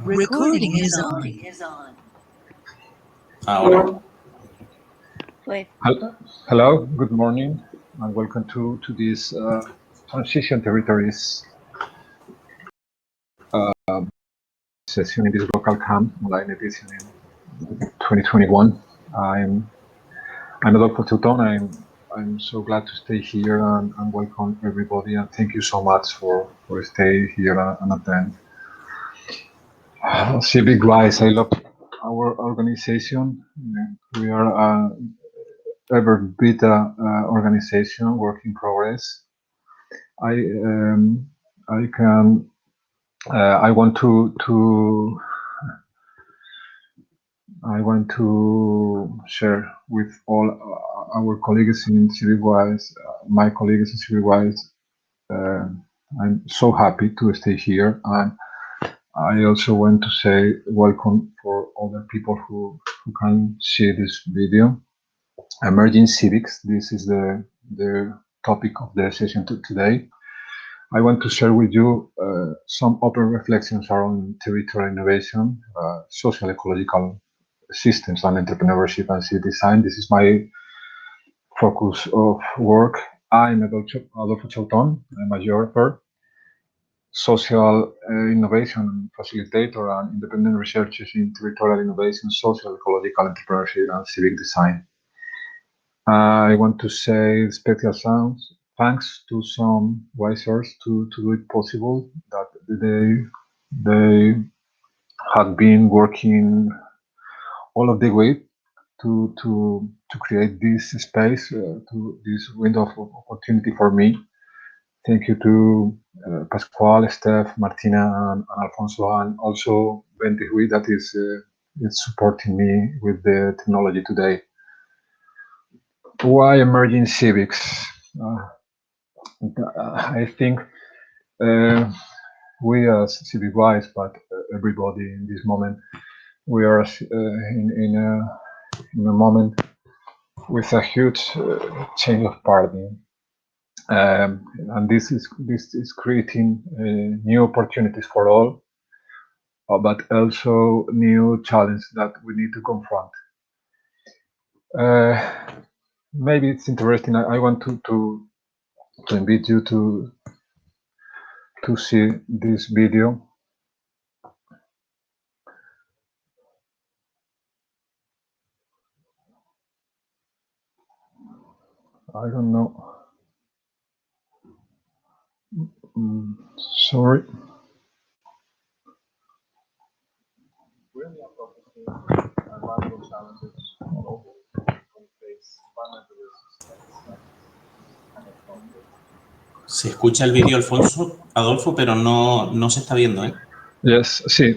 Recording is on. Ahora. Hello, good morning, and welcome to this Transition Territories session in this local camp, online edition in 2021. I'm Adolfo Teuton. I'm so glad to stay here and welcome everybody, and thank you so much for staying here and attend. Civic Wise, I love our organization. We are ever beta organization, work in progress. I want to share with all our colleagues in CivicWise, my colleagues in CivicWise. I'm so happy to stay here, and I also want to say welcome for other people who can see this video. Emerging civics. This is the topic of the session today. I want to share with you some open reflections around territorial innovation, social ecological systems, and entrepreneurship and city design. This is my focus of work. I'm Adolfo Teuton. I'm a geographer, social innovation facilitator, and independent researcher in territorial innovation, social ecological entrepreneurship, and civic design. I want to say special thanks to some wisers to do it possible, that they had been working all of the way to create this space, to this window of opportunity for me. Thank you to Pascual, Steph, Martina, and Alfonso, and also Ben Tehui, that is supporting me with the technology today. Why emerging civics? I think we as CivicWise, but everybody in this moment, we are in a moment with a huge change of paradigm, and this is creating new opportunities for all, but also new challenges that we need to confront. Maybe it's interesting. I want to invite you to see this video. I don't know. Sorry. Se escucha el vídeo, Adolfo, pero no se está viendo, ¿eh? Yes, sí.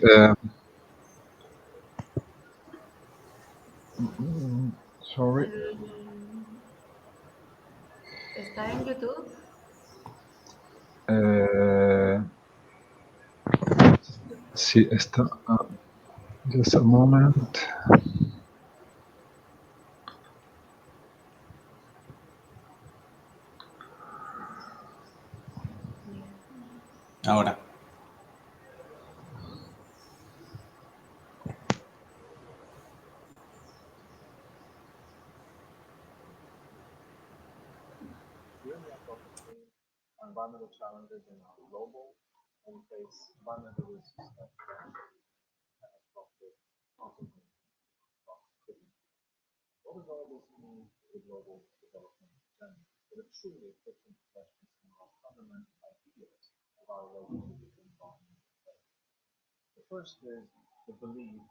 Sorry. ¿Está en YouTube? Sí, está. Just a moment. Ahora. Environmental challenges in our global, and we face environmental risks that catastrophic consequences. What does all this mean for the global development agenda? But it truly puts into question some of our fundamental ideas of our role in the environment. The first is the belief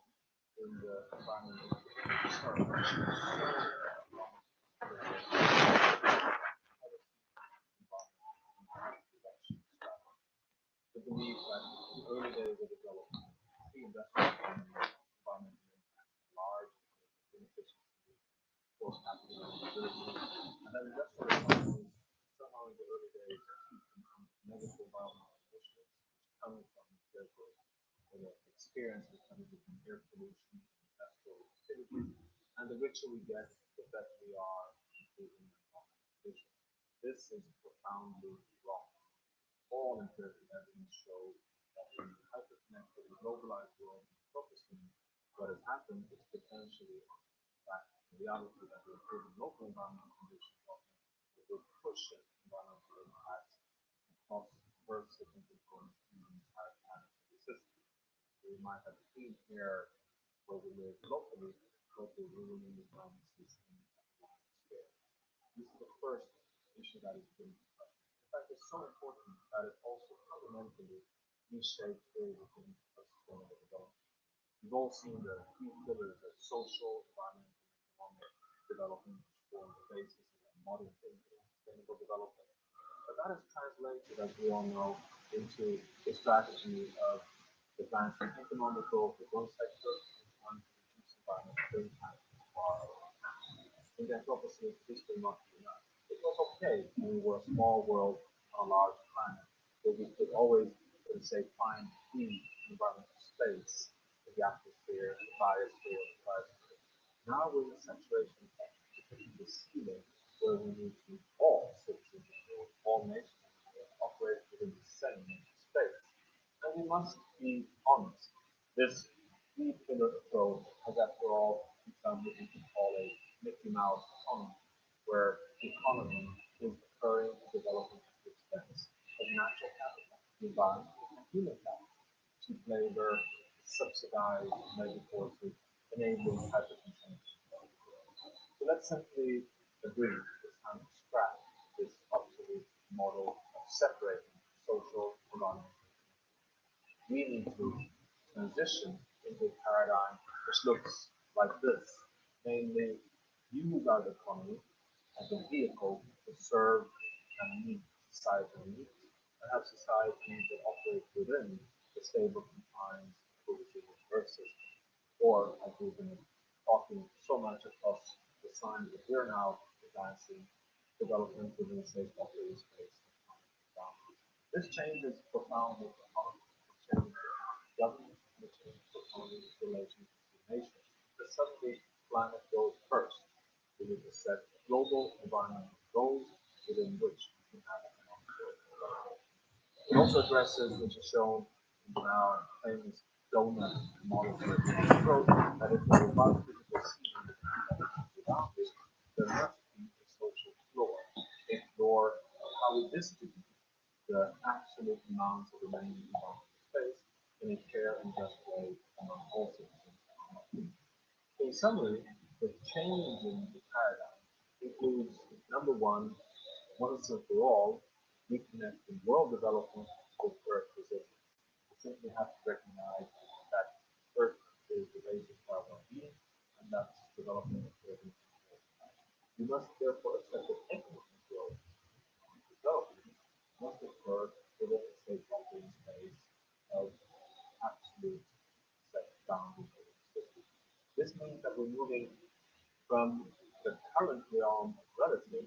in the environmental the belief that in the early days of development, pre-industrial environmental impact, large inefficiency, forced capital and that industrial economy somehow in the early days from negative environmental emissions coming from therefore the experiences coming from air pollution, industrial activity, and the richer we get, the better we are improving environmental conditions. This is profoundly wrong. All empirical evidence shows that in hyperconnected civilized world focusing what has happened is potentially that the reality that we're improving local environmental conditions that we're pushing environmental impacts across first, second, and fourth in the entire planetary system. We might have clean air where we live locally, but we're ruining the environment system at a large scale. This is the first issue that is being discussed. In fact, it's so important that it also fundamentally reshapes the way we think of sustainable development. We've all seen the three pillars of social, environmental, and economic development, which form the basis of modern thinking of sustainable development. But that is translated, as we all know, into the strategy of advancing economic growth in one sector and trying to reduce environmental impact for our and that obviously this will not be enough. It was okay when we were a small world on a large planet, where we could always, let's say, find the environmental space, the atmosphere, the biosphere, the biosphere. Now we're in a saturation of the ceiling where we need to all citizens of the world, all nations of the world, operate within the same space. And we must be honest. This three-pillar approach has, after all, become what we can call a Mickey Mouse economy, where the economy is occurring and developing at the expense of natural capital, the environment, and human capital, to flavor subsidized labor forces, enabling hyperconsumption. So let's simply agree it's time to scrap this obsolete model of separating social and environmental. We need to transition into a paradigm which looks like this, namely use our economy as a vehicle to serve and meet societal needs and have societies that operate within the stable confines of the universe system. Or, as we've been talking so much across the signs that we're now advancing, development within a safe operating space. This changes profoundly the economy, it changes government, and it changes profoundly relations to nations. Because suddenly, climate goes first. We need to set global environmental goals within which we can have economic growth. It also addresses, which is shown in our famous donut model for economic growth, that if we're about to see without this, there must be a social floor, a floor of how we distribute the absolute amounts of remaining environmental space in a fair and just way among all citizens. In summary, the change in the paradigm includes number one, once and for all, reconnecting world development with Earth resilience. We simply have to recognize that Earth is the basis for our well-being, and that's development according to Earth. We must therefore accept that economic growth development must occur within a safe operating space of absolute set boundaries. This means that we're moving from the current realm of relative,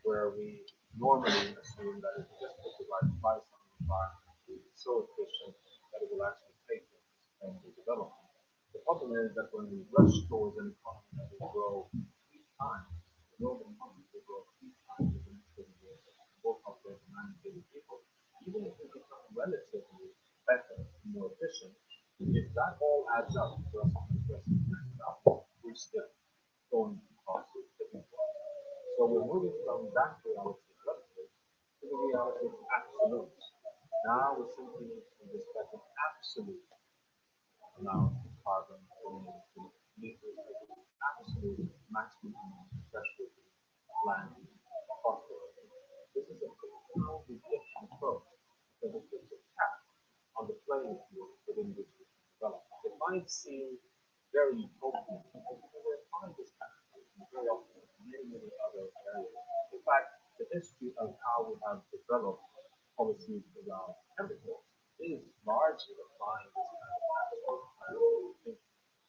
where we normally assume that if you just put the right price on the environment, it is so efficient that it will actually take us to sustainable development. The problem is that when we rush towards an economy that will grow 3 times, the global economy will grow 3 times in the next 30 years, will populate 9 billion people, even if we become relatively better and more efficient, if that all adds up for us to address we're still going to cost significant. So we're moving from that reality of relative to the reality of absolutes. Now we simply need to respect an absolute amount of carbon emitted to meet the absolute maximum amount of threshold land across the world. This is a profoundly different approach because it puts a cap on the playing field within which we can develop. It might seem very utopian, because we find this kind of thing very often in many other areas. In fact, the history of how we have developed policies around chemicals is largely applying this kind of absolute.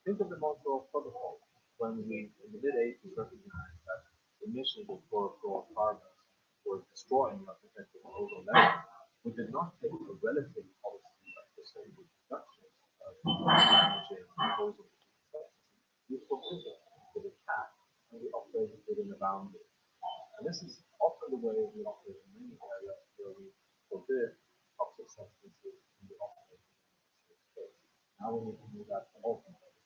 Think of the Montreal Protocol, when we, in the mid-80s, recognized that emissions of fluorocarbons were destroying our protected ozone layer. We did not take a relative policy of sustainable reductions of damaging ozone. We forbidden with a cap, and we operate within a boundary. And this is often the way we operate in many areas where we forbid toxic substances and we operate in the space. Now we need to do that for all companies.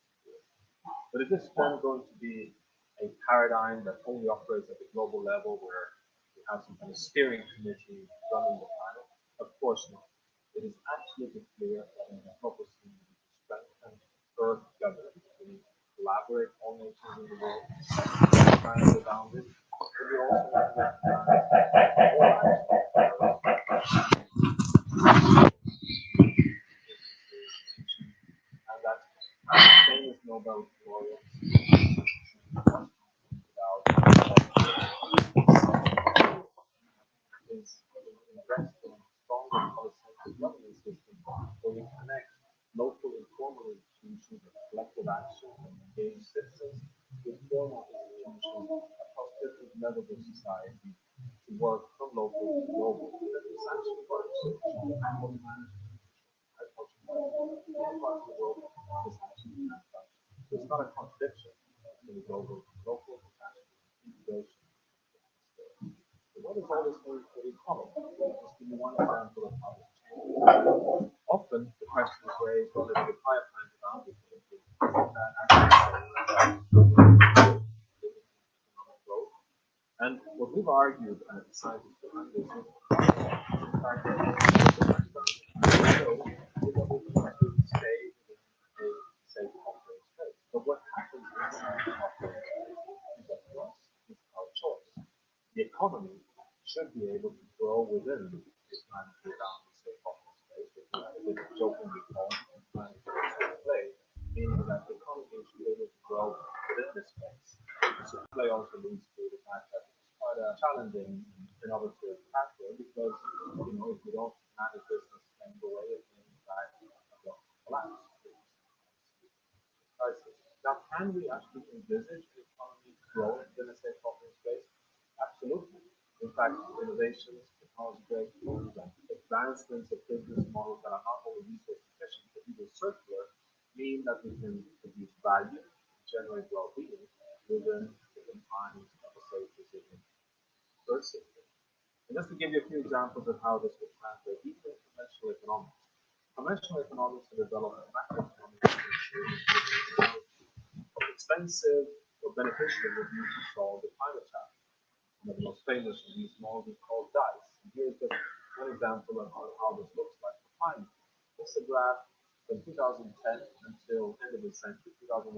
But is this then going to be a paradigm that only operates at the global level where we have some kind of steering committee running the planet? Of course not. It is absolutely clear that in democracy, we need to strengthen Earth governance. We need to collaborate all nations in the world, trying to bound it. But we also need to recognize all actions and that famous Nobel laureate is invest in stronger policy governance systems where we connect local and formal institutions of collective action and engage citizens with formal institutions across different levels of society to work from local to global. That this actually works. Agriculture management, agriculture management, in many parts of the world, this actually has done. So it's not a contradiction in the global to local, it's actually integration. So what does all this mean for the economy? Just give me one example of how this changes. Often the question is raised whether the higher kinds of boundary thinking that actually economic growth. And what we've argued as scientists behind this is in fact that the first boundary is that we need to stay in a safe operating space. But what happens inside the operating space is up to us. It's our choice. The economy should be able to grow within this planetary boundary safe operating space, which I did jokingly call planetary play, meaning that the economy should be able to grow within this space. So play also leads to the fact that it's quite a challenging, innovative pathway because if we don't manage this in a sustainable way, it may in fact collapse. Crisis. Now, can we actually envisage the economy growing within a safe operating space? Absolutely. In fact, innovations, technology breakthroughs, and advancements of business models that are not only resource efficient but even circular mean that we can produce value, generate well-being within the confines of a safe, resilient Earth system. And just to give you a few examples of how this would translate even in conventional economics. Conventional economics have developed macroeconomics expensive or beneficial would use to solve the climate challenge. One of the most famous of these models is called DICE. And here's just one example of how this looks like for climate. This is a graph from 2010 until end of the century, 2100,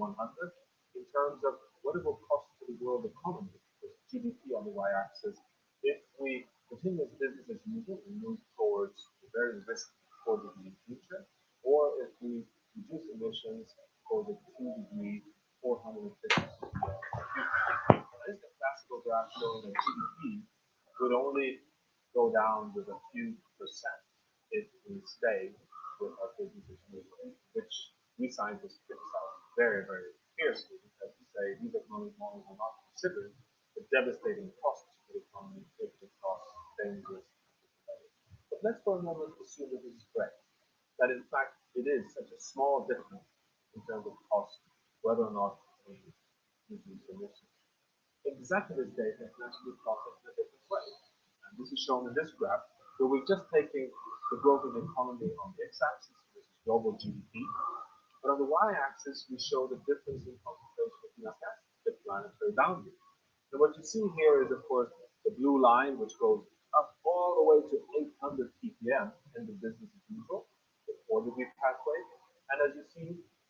in terms of what it will cost to the world economy, with GDP on the y-axis, if we continue as business as usual and move towards a very risky 4-degree future, or if we reduce emissions for the 2-degree 450 future. This is a classical graph showing that GDP would only go down with a few percent if we stay with our business as usual, which we scientists criticize very, very fiercely because we say these economic models are not considered the devastating costs for the economy if it costs dangerous. But let's for a moment assume that this is correct, that in fact it is such a small difference in terms of cost, whether or not we reduce emissions. Exactly this data can actually be processed in a different way. And this is shown in this graph, where we're just taking the growth of the economy on the x-axis, this is global GDP, but on the y-axis, we show the difference in concentration of greenhouse gases, the planetary boundary. And what you see here is, of course, the blue line, which goes up all the way to 800 ppm in the business as usual, the 4-degree pathway. And as you see,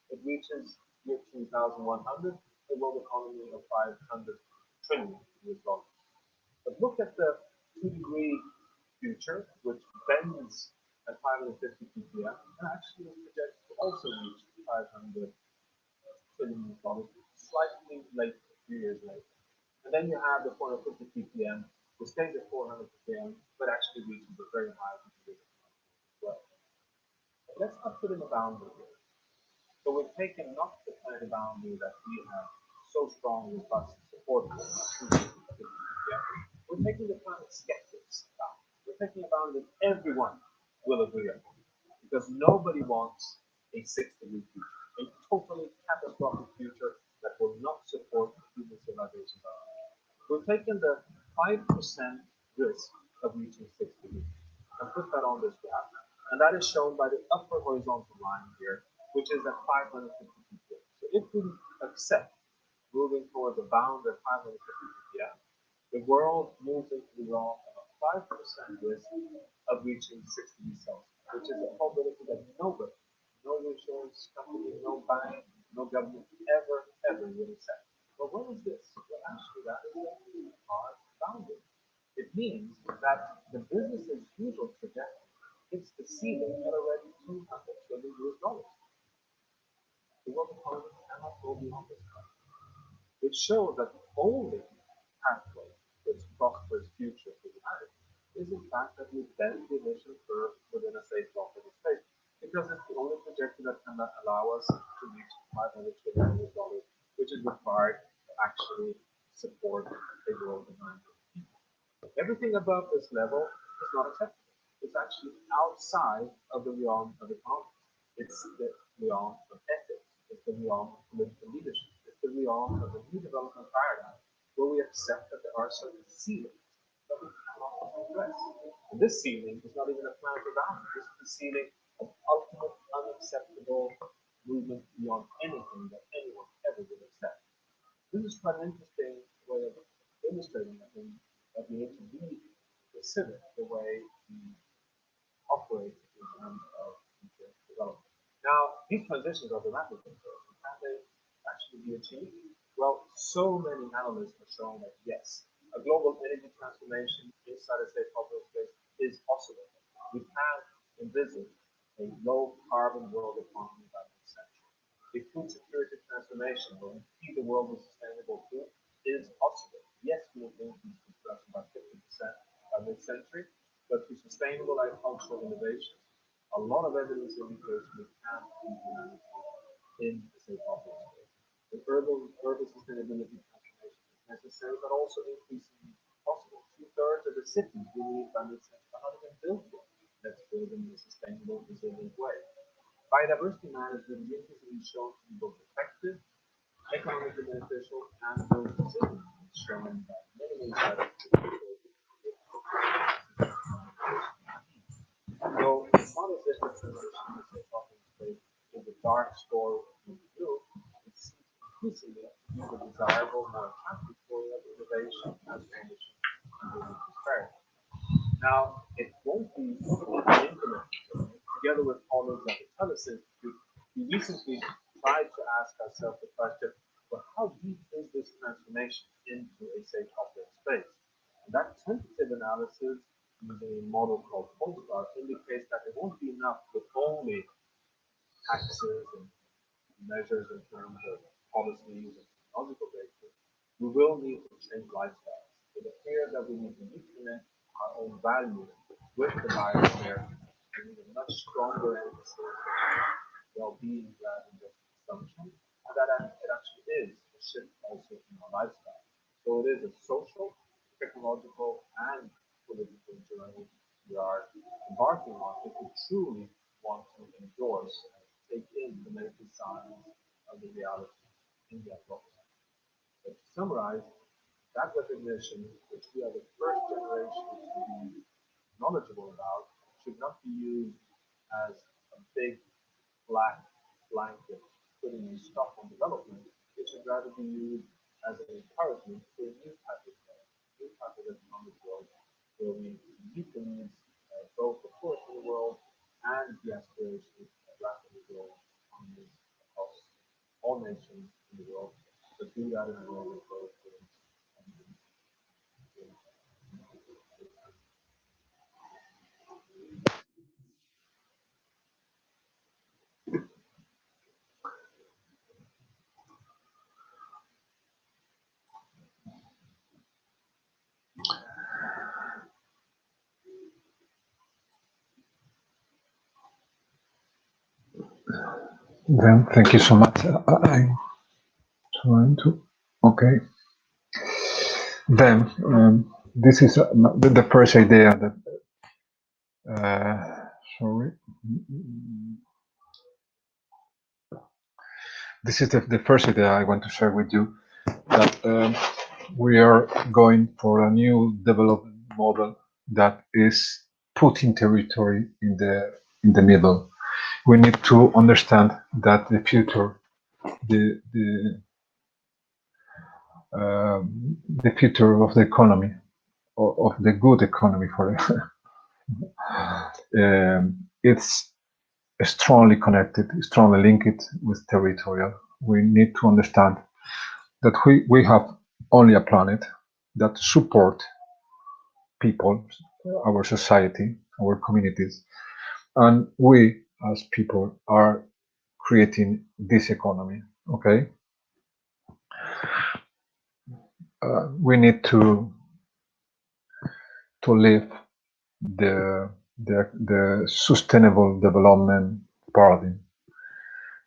it reaches year 2100, a world economy of 500 trillion US dollars. But look at the 2-degree future, which bends at 550 ppm, and actually is projected to also reach 500 trillion US dollars, slightly late, a few years later. And then you have the 450 ppm, which stays at 400 ppm, but actually reaches a very high degree as well. But let's not put in a boundary here. So we've taken not the kind of boundary that we have so strong, robust support for. We're taking the kind of skeptics boundary. We're taking a boundary that everyone will agree on. Because nobody wants a 6-degree future, a totally catastrophic future that will not support human civilization. We're taking the 5% risk of reaching 6 degrees and put that on this graph. And that is shown by the upper horizontal line here, which is at 550 ppm. So if we accept moving towards a bound at 550 ppm, the world moves into the realm of a 5% risk of reaching 60 degrees Celsius, which is a probability that nobody, no insurance company, no bank, no government ever will accept. But what is this? Well, actually, that is a hard boundary. It means that the business as usual trajectory hits the ceiling at already $200 trillion. The world economy cannot go beyond this point, which shows that the only pathway to its prosperous future for humanity is in fact that we bend the emission curve within a safe operating space, because it's the only trajectory that can allow us to reach $500 trillion, which is required to actually support a world of 9 billion people. Everything above this level is not acceptable. It's actually outside of the realm of economics. It's the realm of ethics. It's the realm of political leadership. It's the realm of the new development paradigm, where we accept that there are certain ceilings that we cannot address. And this ceiling is not even a planetary boundary. This is the ceiling of ultimate unacceptable movement beyond anything that anyone ever would accept. This is quite an interesting way of illustrating, I think, that we need to reconsider the way we operate in terms of future development. Now, these transitions are dramatic. Can they actually be achieved? Well, so many analysts have shown that yes, a global energy transformation inside a safe operating space is possible. We can envisage a low carbon world economy by this century. A food security transformation where we feed the world with sustainable food is possible. Yes, we will increase food production by 50% by mid-century, but through sustainable agricultural innovation, a lot of evidence indicates we can feed humanity in the safe operating space. The urban sustainability transformation is necessary, but also increasingly possible. 2/3 of the cities we need by mid-century are not even built yet. Let's build them in a sustainable, resilient way. Biodiversity management is increasingly shown to be both effective, economically beneficial, and both resilient. It's shown by many studies. So it's not as if the transition to safe operating space is a dark story of blue. It's increasingly a desirable, more attractive story of innovation, transformation, and building prosperity. Now, it won't be implemented. Together with colleagues at the Thales Institute, we recently tried to ask ourselves the question, well, how deep is this transformation into a safe operating space? And that tentative analysis using a model called Polestar indicates that it won't be enough with only taxes and measures in terms of policies and technological breakthroughs. We will need to change lifestyles. It appears that we need to reconnect our own values with the biosphere. We need a much stronger emphasis on well-being rather than just consumption, and that it actually is a shift also in our lifestyle. So it is a social, technological, and political journey we are embarking on if we truly want to endorse and take in the medical science of the reality in that book. But to summarize, that recognition, which we are the first generation to be knowledgeable about, should not be used as a big black blanket putting a stop on development. It should rather be used as an encouragement for a new type of growth, new type of economic growth, where we meet the needs both the poorest in the world and the aspirations of rapidly growing economies across all nations in the world, but do that in a way that both Then, thank you so much. I'm trying to. Okay. Then, this is the first idea that. Sorry. This is the first idea I want to share with you. That we are going for a new development model that is putting territory in the middle. we need to understand that the future, the future of the economy, of the good economy for it's strongly connected, strongly linked with territorial. We need to understand that we have only a planet that support people, our society, our communities, and we as people are creating this economy. Okay, we need to live the sustainable development paradigm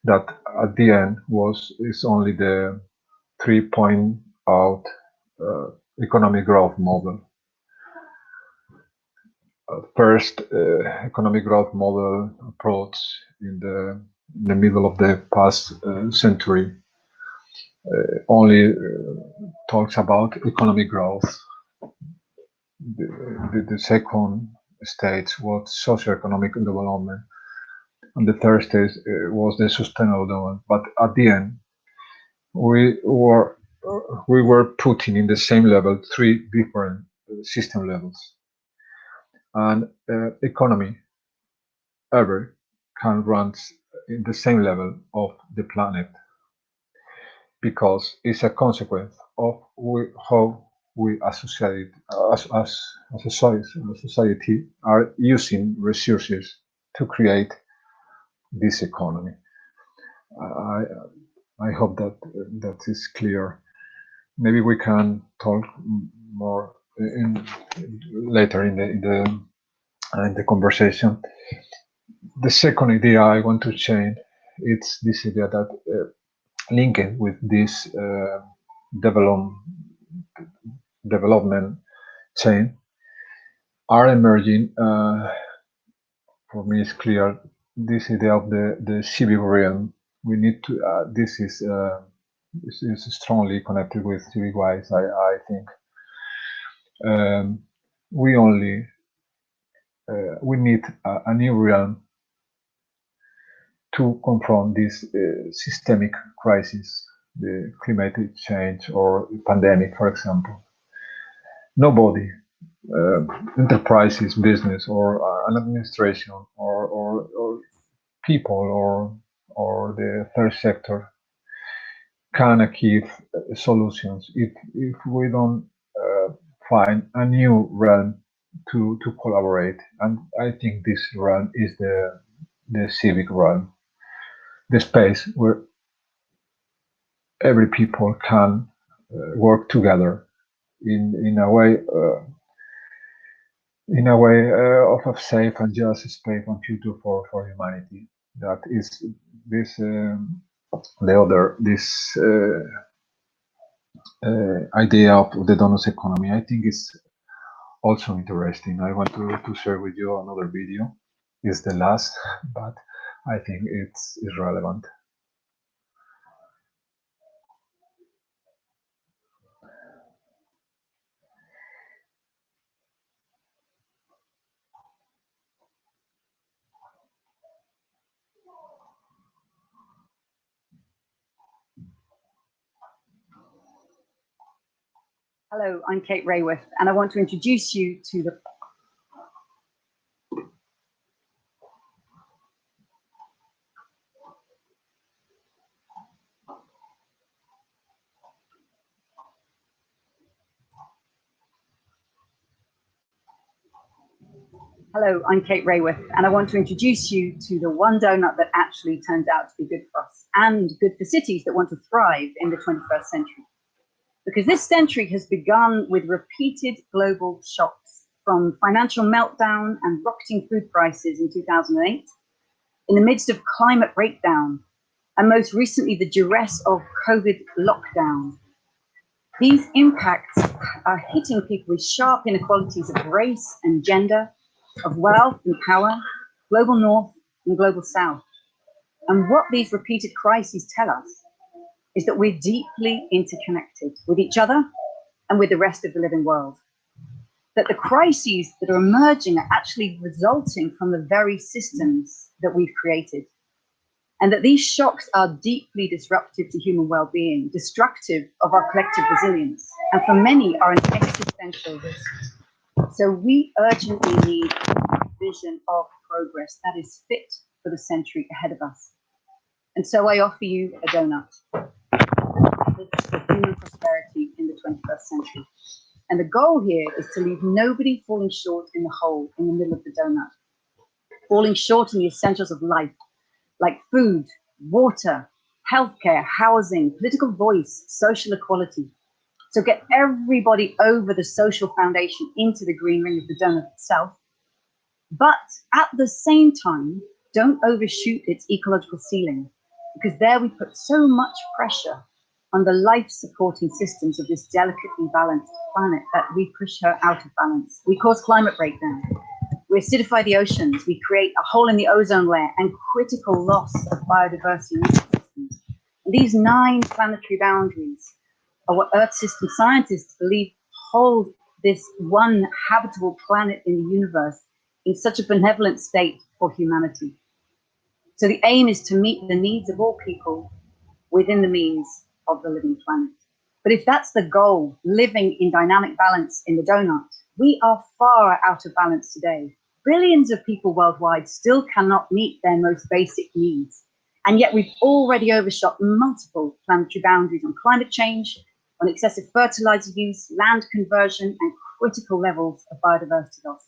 that at the end is only the 3-point out economic growth model. First economic growth model approach in the middle of the past century only talks about economic growth. The second stage was socioeconomic development, and the third stage was the sustainable development. But at the end, we were putting in the same level 3 different system levels, and economy ever can run in the same level of the planet because it's a consequence of how we associate as a society are using resources to create this economy. I hope that is clear. Maybe we can talk more later in the conversation. The second idea I want to change, it's this idea that linked with this development chain are emerging. For me, it's clear this idea of the civic realm. We need to. This is strongly connected with civic wise. I think we need a new realm to confront this systemic crisis, the climate change or pandemic, for example. Nobody, enterprises, business, or an administration, or people, or the third sector, can achieve solutions if we don't find a new realm to collaborate. And I think this realm is the civic realm, the space where every people can work together in a way of a safe and just space and future for humanity. That is this idea of the donors economy. I think is also interesting. I want to share with you another video. It's the last, but I think it's relevant. Hello, I'm Kate Raworth, and I want to introduce you to the Hello, I'm Kate Raworth, and I want to introduce you to the one donut that actually turns out to be good for us and good for cities that want to thrive in the 21st century. Because this century has begun with repeated global shocks, from financial meltdown and rocketing food prices in 2008, in the midst of climate breakdown, and most recently the duress of COVID lockdown. These impacts are hitting people with sharp inequalities of race and gender, of wealth and power, global north and global south. And what these repeated crises tell us is that we're deeply interconnected with each other and with the rest of the living world. that the crises that are emerging are actually resulting from the very systems that we've created. And that these shocks are deeply disruptive to human well-being, destructive of our collective resilience, and for many are an existential risk. So we urgently need a vision of progress that is fit for the century ahead of us. And so I offer you a donut for human prosperity in the 21st century. And the goal here is to leave nobody falling short in the hole in the middle of the donut, falling short in the essentials of life, like food, water, healthcare, housing, political voice, social equality. So get everybody over the social foundation into the green ring of the donut itself. But at the same time, don't overshoot its ecological ceiling, because there we put so much pressure on the life-supporting systems of this delicately balanced planet that we push her out of balance. We cause climate breakdown. We acidify the oceans. We create a hole in the ozone layer and critical loss of biodiversity and ecosystems. And these 9 planetary boundaries are what Earth system scientists believe hold this one habitable planet in the universe in such a benevolent state for humanity. So the aim is to meet the needs of all people within the means of the living planet. But if that's the goal, living in dynamic balance in the donut, we are far out of balance today. Billions of people worldwide still cannot meet their most basic needs. And yet we've already overshot multiple planetary boundaries on climate change, on excessive fertilizer use, land conversion, and critical levels of biodiversity loss.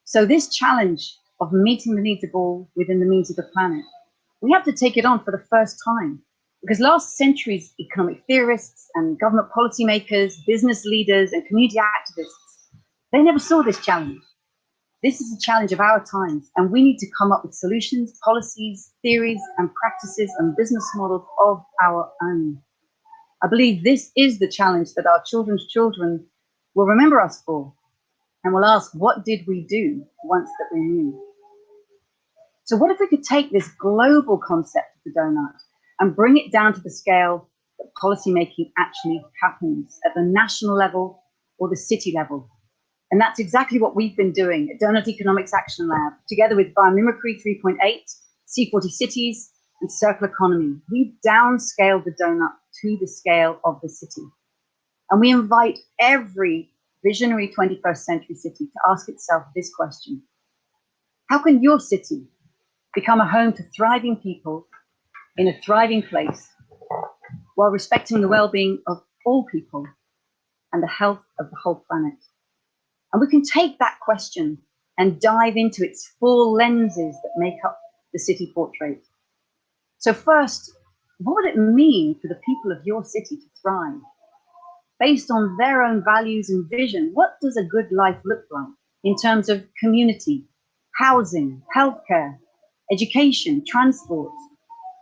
So this challenge of meeting the needs of all within the means of the planet, we have to take it on for the first time. Because last century's economic theorists and government policymakers, business leaders, and community activists, they never saw this challenge. This is a challenge of our times, and we need to come up with solutions, policies, theories, and practices and business models of our own. I believe this is the challenge that our children's children will remember us for, and will ask, what did we do once that we knew? So what if we could take this global concept of the donut and bring it down to the scale that policymaking actually happens at the national level or the city level? And that's exactly what we've been doing at Donut Economics Action Lab, together with Biomimicry 3.8, C40 Cities, and Circle Economy. We've downscaled the donut to the scale of the city. And we invite every visionary 21st century city to ask itself this question: how can your city become a home to thriving people in a thriving place while respecting the well-being of all people and the health of the whole planet? And we can take that question and dive into its 4 lenses that make up the city portrait. So first, what would it mean for the people of your city to thrive? Based on their own values and vision, what does a good life look like in terms of community, housing, healthcare, education, transport,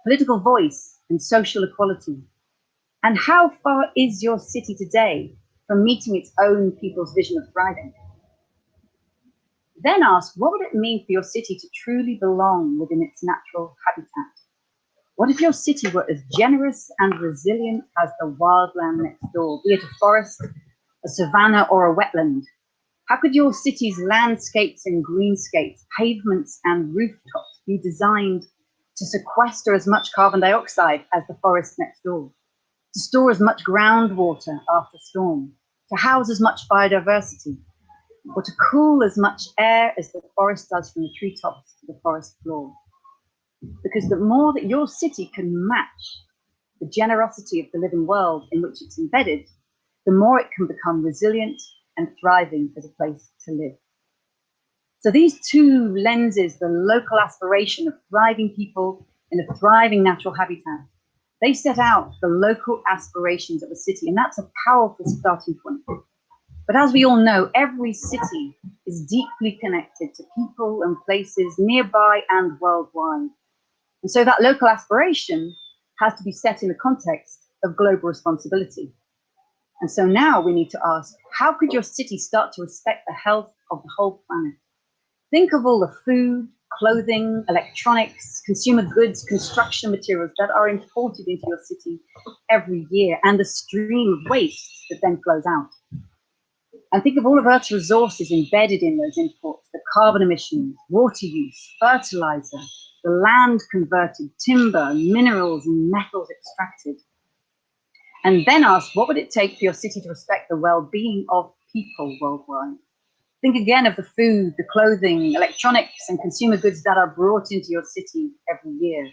political voice, and social equality? And how far is your city today from meeting its own people's vision of thriving? Then ask, what would it mean for your city to truly belong within its natural habitat? What if your city were as generous and resilient as the wildland next door, be it a forest, a savanna, or a wetland? How could your city's landscapes and greenscapes, pavements and rooftops be designed to sequester as much carbon dioxide as the forest next door, to store as much groundwater after storm, to house as much biodiversity, or to cool as much air as the forest does from the treetops to the forest floor? Because the more that your city can match the generosity of the living world in which it's embedded, the more it can become resilient and thriving as a place to live. So these 2 lenses, the local aspiration of thriving people in a thriving natural habitat, they set out the local aspirations of a city, and that's a powerful starting point. But as we all know, every city is deeply connected to people and places nearby and worldwide. And so that local aspiration has to be set in the context of global responsibility. And so now we need to ask, how could your city start to respect the health of the whole planet? Think of all the food, clothing, electronics, consumer goods, construction materials that are imported into your city every year, and the stream of waste that then flows out. And think of all of Earth's resources embedded in those imports, the carbon emissions, water use, fertilizer, the land converted, timber, minerals and metals extracted. And then ask, what would it take for your city to respect the well-being of people worldwide? Think again of the food, the clothing, electronics and consumer goods that are brought into your city every year.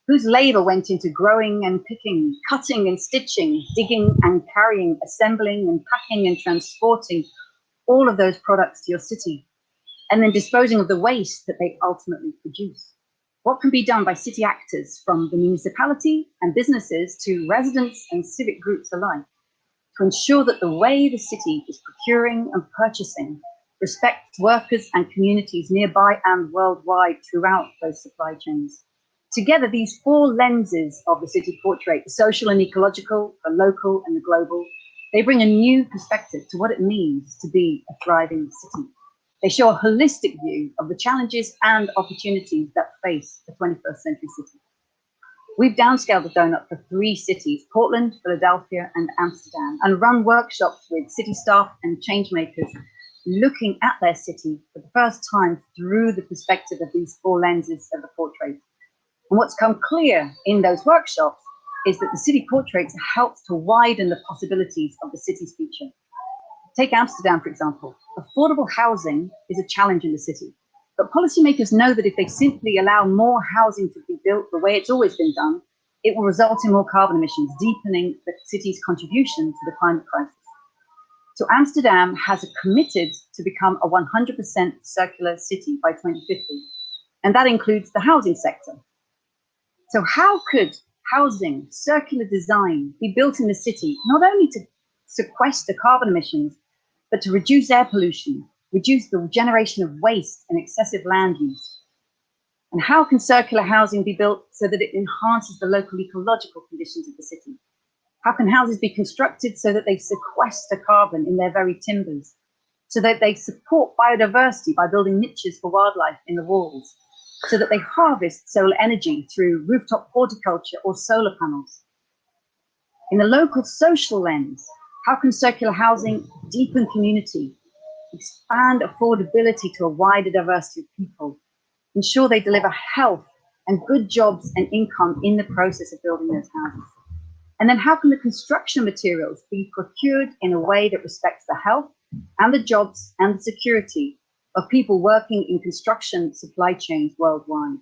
Whose labor went into growing and picking, cutting and stitching, digging and carrying, assembling and packing and transporting all of those products to your city, and then disposing of the waste that they ultimately produce? What can be done by city actors, from the municipality and businesses to residents and civic groups alike, to ensure that the way the city is procuring and purchasing respects workers and communities nearby and worldwide throughout those supply chains? Together, these four lenses of the city portrait, the social and ecological, the local and the global, they bring a new perspective to what it means to be a thriving city. They show a holistic view of the challenges and opportunities that face the 21st century city. We've downscaled the donut for 3 cities, Portland, Philadelphia, and Amsterdam, and run workshops with city staff and change makers looking at their city for the first time through the perspective of these 4 lenses of the portrait. And what's come clear in those workshops is that the city portraits helps to widen the possibilities of the city's future. Take Amsterdam, for example. Affordable housing is a challenge in the city, but policymakers know that if they simply allow more housing to be built the way it's always been done, it will result in more carbon emissions, deepening the city's contribution to the climate crisis. So Amsterdam has committed to become a 100% circular city by 2050, and that includes the housing sector. So how could housing, circular design be built in the city, not only to sequester carbon emissions, but to reduce air pollution, reduce the generation of waste and excessive land use? And how can circular housing be built so that it enhances the local ecological conditions of the city? How can houses be constructed so that they sequester carbon in their very timbers, so that they support biodiversity by building niches for wildlife in the walls, so that they harvest solar energy through rooftop horticulture or solar panels? In the local social lens, how can circular housing deepen community, expand affordability to a wider diversity of people, ensure they deliver health and good jobs and income in the process of building those houses? And then how can the construction materials be procured in a way that respects the health and the jobs and the security of people working in construction supply chains worldwide?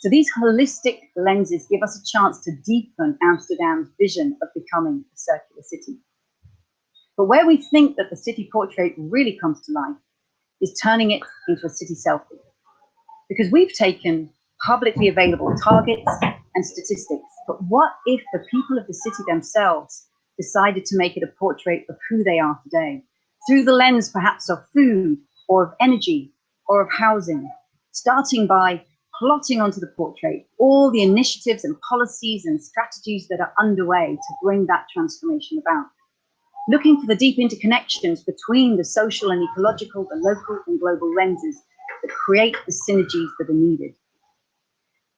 So these holistic lenses give us a chance to deepen Amsterdam's vision of becoming a circular city. But where we think that the city portrait really comes to life is turning it into a city selfie. Because we've taken publicly available targets and statistics, but what if the people of the city themselves decided to make it a portrait of who they are today, through the lens perhaps of food or of energy or of housing, starting by plotting onto the portrait all the initiatives and policies and strategies that are underway to bring that transformation about, looking for the deep interconnections between the social and ecological, the local and global lenses that create the synergies that are needed,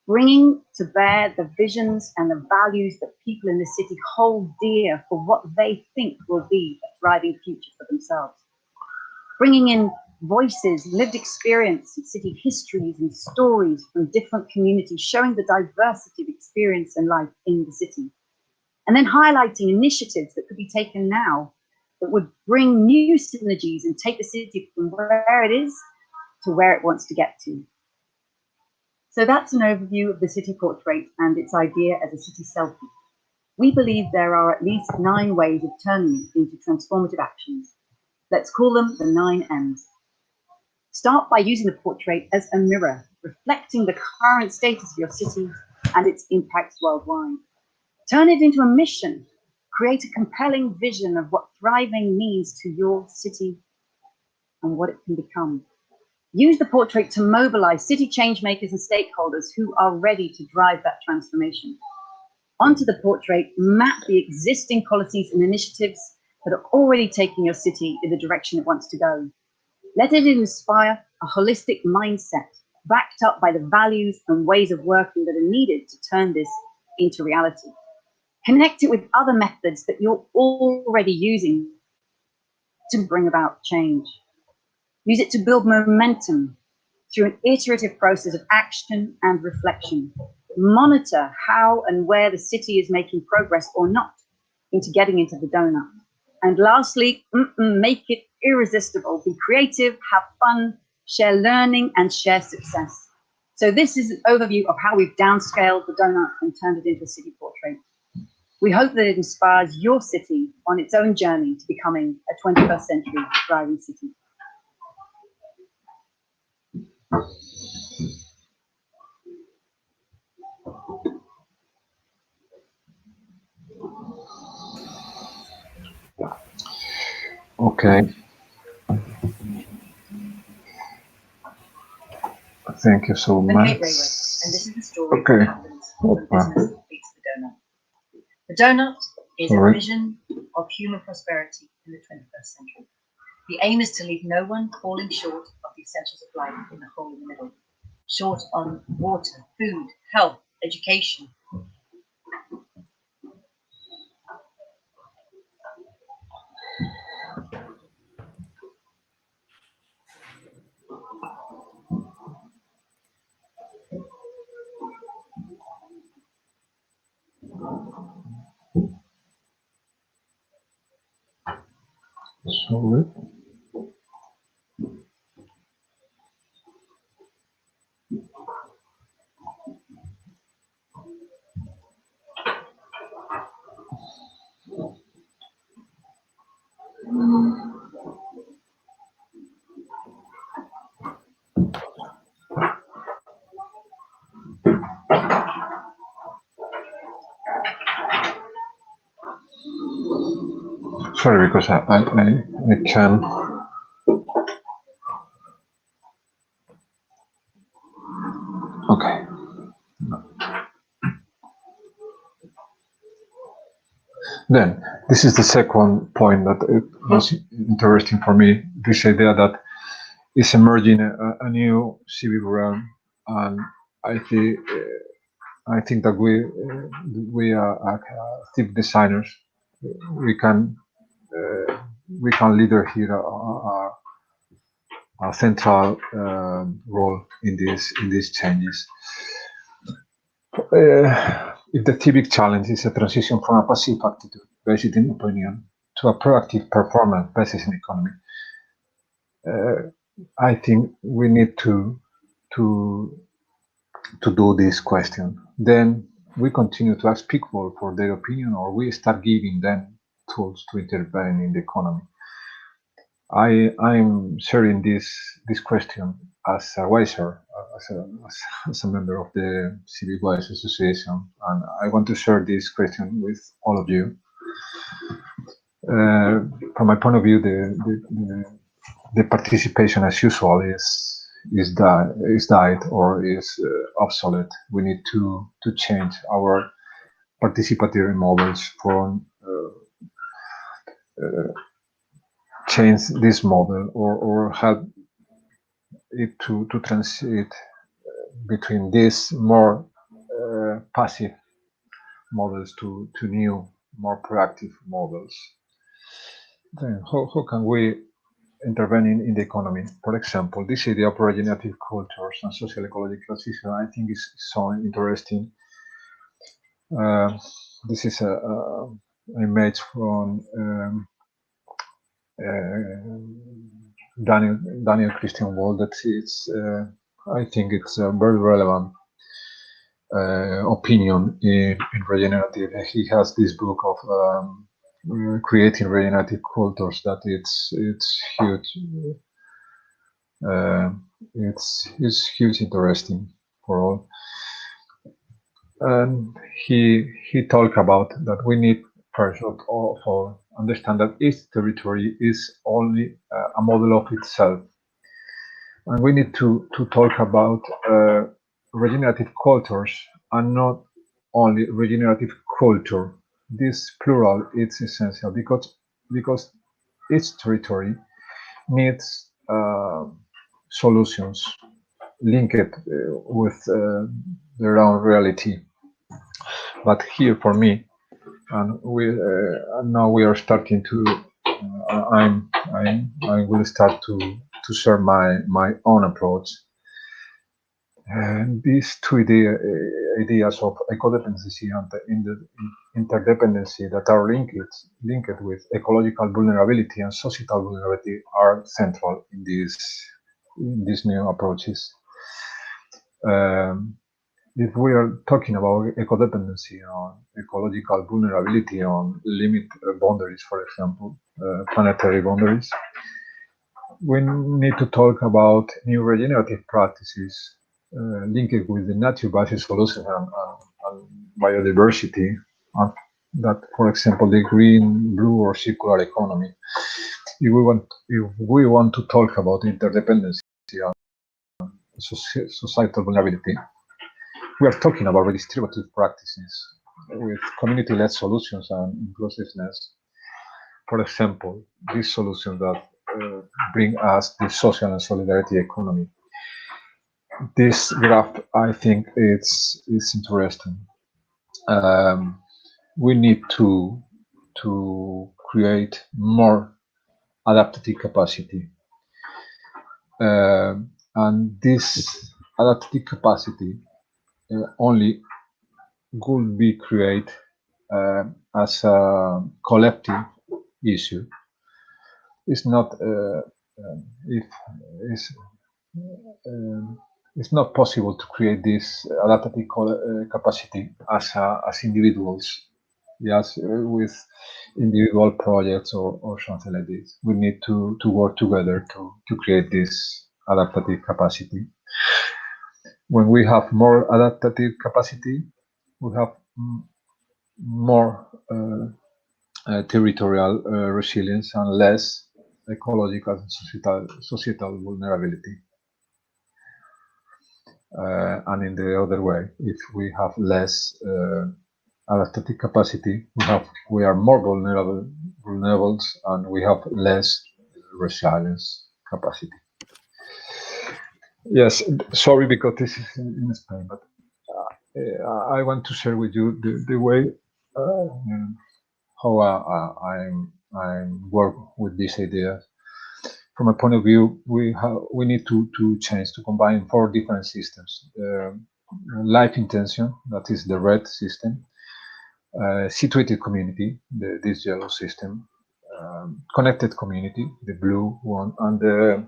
bringing to bear the visions and the values that people in the city hold dear for what they think will be a thriving future for themselves, bringing in voices, lived experience, and city histories and stories from different communities, showing the diversity of experience and life in the city, and then highlighting initiatives that could be taken now that would bring new synergies and take the city from where it is to where it wants to get to. So that's an overview of the city portrait and its idea as a city selfie. We believe there are at least 9 ways of turning it into transformative actions. Let's call them the 9 M's. Start by using the portrait as a mirror, reflecting the current status of your city and its impacts worldwide. Turn it into a mission. Create a compelling vision of what thriving means to your city and what it can become. Use the portrait to mobilize city change makers and stakeholders who are ready to drive that transformation. Onto the portrait, map the existing policies and initiatives that are already taking your city in the direction it wants to go. Let it inspire a holistic mindset backed up by the values and ways of working that are needed to turn this into reality. Connect it with other methods that you're already using to bring about change. Use it to build momentum through an iterative process of action and reflection. Monitor how and where the city is making progress or not into getting into the donut. And lastly, make it irresistible. Be creative, have fun, share learning, and share success. So this is an overview of how we've downscaled the donut and turned it into a city portrait. We hope that it inspires your city on its own journey to becoming a 21st century thriving city. Okay. Thank you so I'm much. Kate Raworth, and this is the story Okay. that happens when business beats the donut. The donut is a Alright. vision of human prosperity in the 21st century. The aim is to leave no one falling short of the essentials of life in the hole in the middle. Short on water, food, health, education. Sorry. Sorry, because I can. Okay. Then, this is the second point that it was interesting for me. This idea that is emerging a new civic realm, and I think that we are civic designers. We can lead here a central role in these changes. If the civic challenge is a transition from a passive attitude based in opinion to a proactive performance based in economy, I think we need to do this question. Then we continue to ask people for their opinion, or we start giving them tools to intervene in the economy. I'm sharing this question as a wiser, as a member of the Civic Wise Association, and I want to share this question with all of you. From my point of view, the participation as usual is died or is obsolete. We need to change our participatory models from change this model or help it to transit between these more passive models to new, more proactive models. Then how can we intervene in the economy? For example, this idea of regenerative cultures and social ecological system, I think is so interesting. This is an image from Daniel Christian Wald. That it's I think it's a very relevant opinion in regenerative. He has this book of creating regenerative cultures that it's huge. It's huge interesting for all. And he talked about that we need first of all understand that each territory is only a model of itself, and we need to talk about regenerative cultures and not only regenerative culture. This plural is essential because each territory needs solutions linked with their own reality. But here, for me, and now we are starting to. I'm I will start to share my own approach. And these two ideas of ecodependency and interdependency that are linked with ecological vulnerability and societal vulnerability are central in these new approaches. If we are talking about ecodependency on ecological vulnerability on limit boundaries, for example, planetary boundaries, we need to talk about new regenerative practices linked with the nature-based solution and biodiversity, and that, for example, the green, blue, or circular economy. If we want to talk about interdependency and societal vulnerability, we are talking about redistributive practices with community-led solutions and inclusiveness. For example, these solutions that bring us the social and solidarity economy. This graph, I think, it's interesting. We need to create more adaptive capacity, and this adaptive capacity only could be created as a collective issue. It's not it's not possible to create this adaptive capacity as individuals, yes, with individual projects or something like this. We need to work together to create this adaptive capacity. When we have more adaptive capacity, we have more territorial resilience and less ecological and societal vulnerability. And in the other way, if we have less adaptive capacity, we are more vulnerable, and we have less resilience capacity. Yes, sorry, because this is in Spain, but I want to share with you the way how I work with this idea. From a point of view, we need to change, to combine 4 different systems. Life intention, that is the red system. Situated community, this yellow system. Connected community, the blue one, and the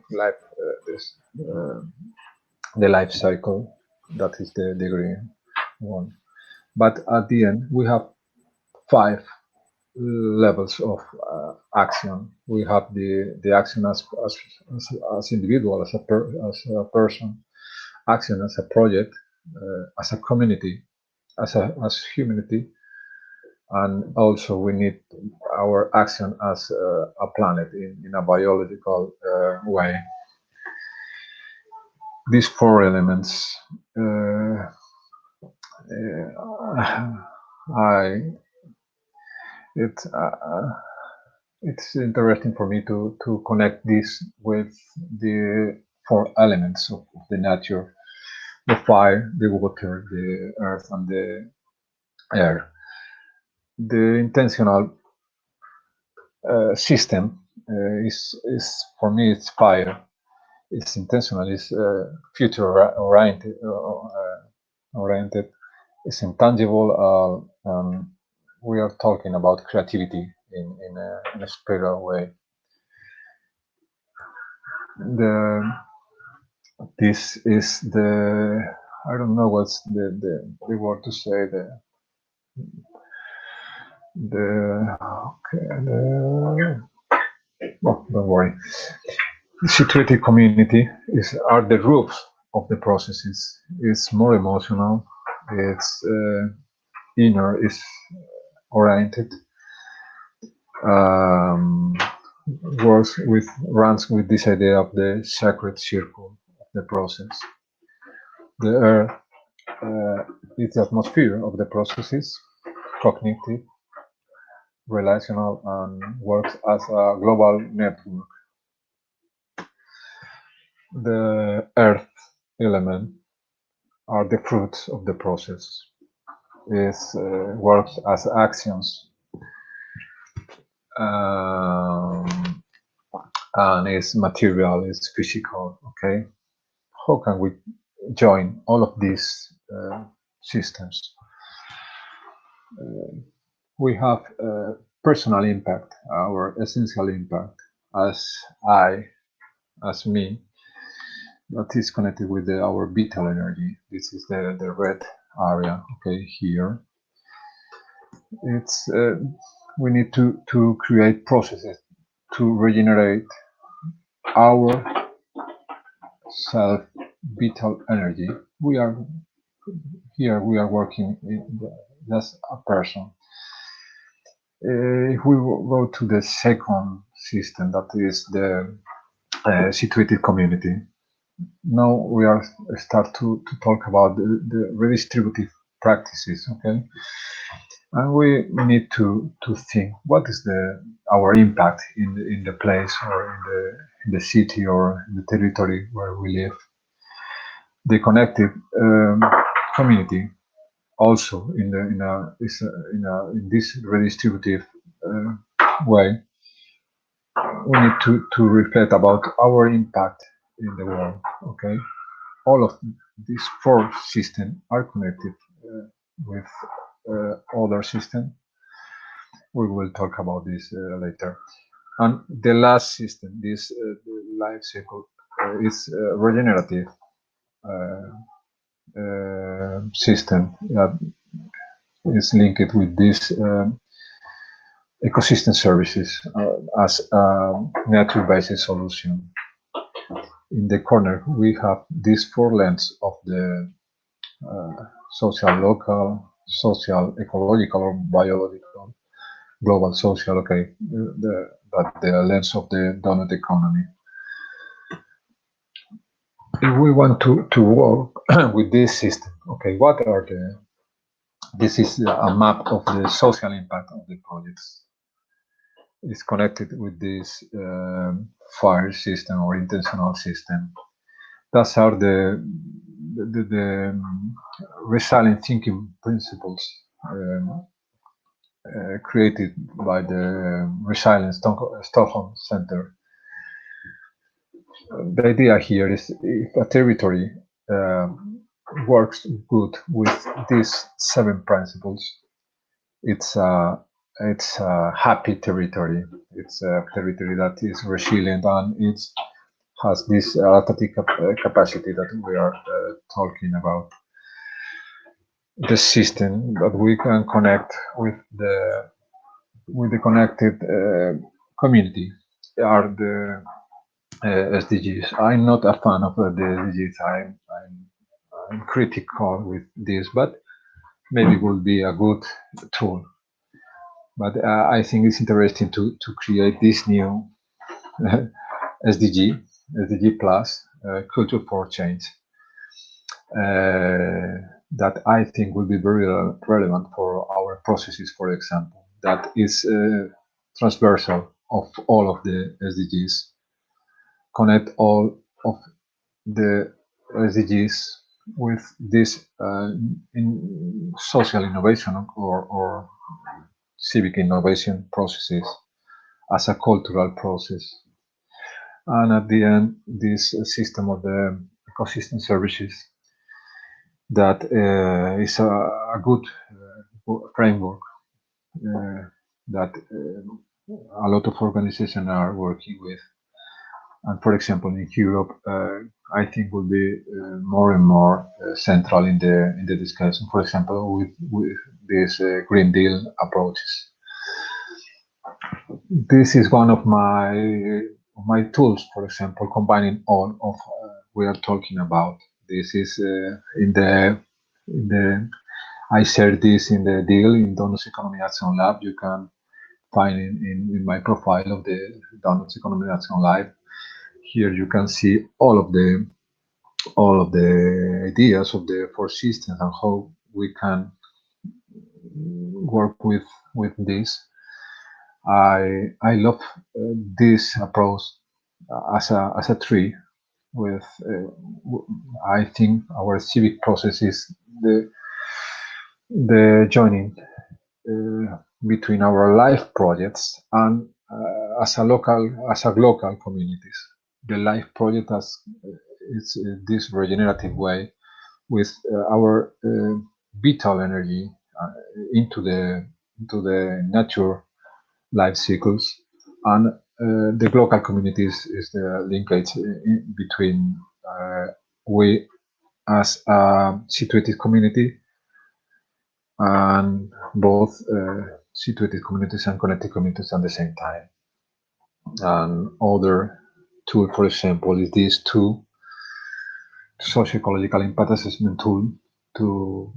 life cycle, that is the green one. But at the end, we have 5 levels of action. We have the action as individual, as a person, action as a project, as a community, as humanity, and also we need our action as a planet in a biological way. These 4 elements, it's interesting for me to connect this with the 4 elements of the nature: the fire, the water, the earth, and the air. The intentional system is for me, it's fire. It's intentional. It's future oriented. It's intangible. We are talking about creativity in a spiral way. This is the, I don't know what's the word to say, oh, don't worry. Situated community are the roots of the processes. It's more emotional. It's inner. It's oriented. Runs with this idea of the sacred circle of the process. The earth is the atmosphere of the processes, cognitive, relational, and works as a global network. The earth element are the fruits of the process. It works as actions. and it's material, it's physical. Okay, how can we join all of these systems? We have personal impact, our essential impact as me, that is connected with our vital energy. This is the red area, okay, here. It's we need to create processes to regenerate our self vital energy. We are here, we are working as a person. If we go to the second system, that is the situated community. Now we are start to talk about the redistributive practices, okay? And we need to think what is our impact in the place or in the city or in the territory where we live. The connected community also in this redistributive way. We need to reflect about our impact in the world. Okay, all of these four systems are connected with other systems. We will talk about this later. And the last system, this life cycle, is regenerative system that is linked with this ecosystem services as a nature-based solution. In the corner, we have these four lens of the social, local, social, ecological, or biological, global, social. Okay, the lens of the donut economy. If we want to work with this system, okay, what are this is a map of the social impact of the projects. It's connected with this fire system or intentional system. Those are the resilient thinking principles created by the Resilience Stockholm Center. The idea here is if a territory works good with these 7 principles, it's a happy territory. It's a territory that is resilient and it has this adaptive capacity that we are talking about. The system that we can connect with the connected community are the SDGs. I'm not a fan of the SDGs. I'm critical with this, but maybe it will be a good tool. But I think it's interesting to create this new SDG plus culture for change that I think will be very relevant for our processes, for example, that is transversal of all of the SDGs, connect all of the SDGs with this in social innovation or civic innovation processes as a cultural process. And at the end, this system of the ecosystem services that is a good framework that a lot of organizations are working with. And for example, in Europe, I think will be more and more central in the discussion. For example, with these Green Deal approaches. This is one of my tools. For example, combining all of we are talking about. This is in the I share this in the deal in Donuts Economy Action Lab. You can find in my profile of the Donuts Economy Action Lab. Here you can see all of the ideas of the 4 systems and how we can work with this. I love this approach as a tree. With I think our civic process is the joining between our life projects and as a local communities. The LIFE project is this regenerative way with our vital energy into the nature life cycles, and the local communities is the linkage between we as a situated community and both situated communities and connected communities at the same time. And other tool, for example, is this tool, socio-ecological impact assessment tool, to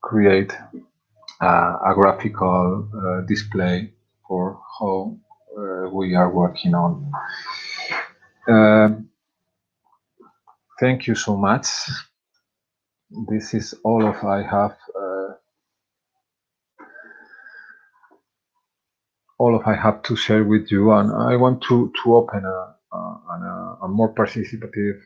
create a graphical display for how we are working on. Thank you so much. This is all of I have to share with you, and I want to open a more participative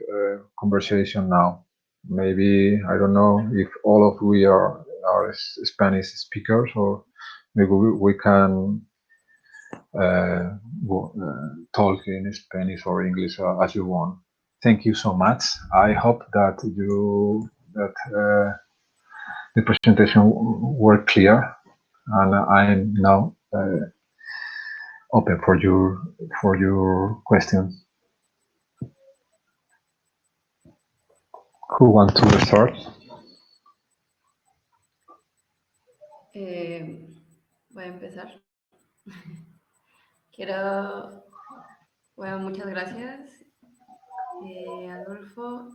conversation now. Maybe, I don't know if all of we are Spanish speakers, or maybe we can talk in Spanish or English as you want. Thank you so much. I hope that the presentation were clear, and I'm now open for your questions. Who wants to start? Voy a empezar. Bueno, muchas gracias, Adolfo.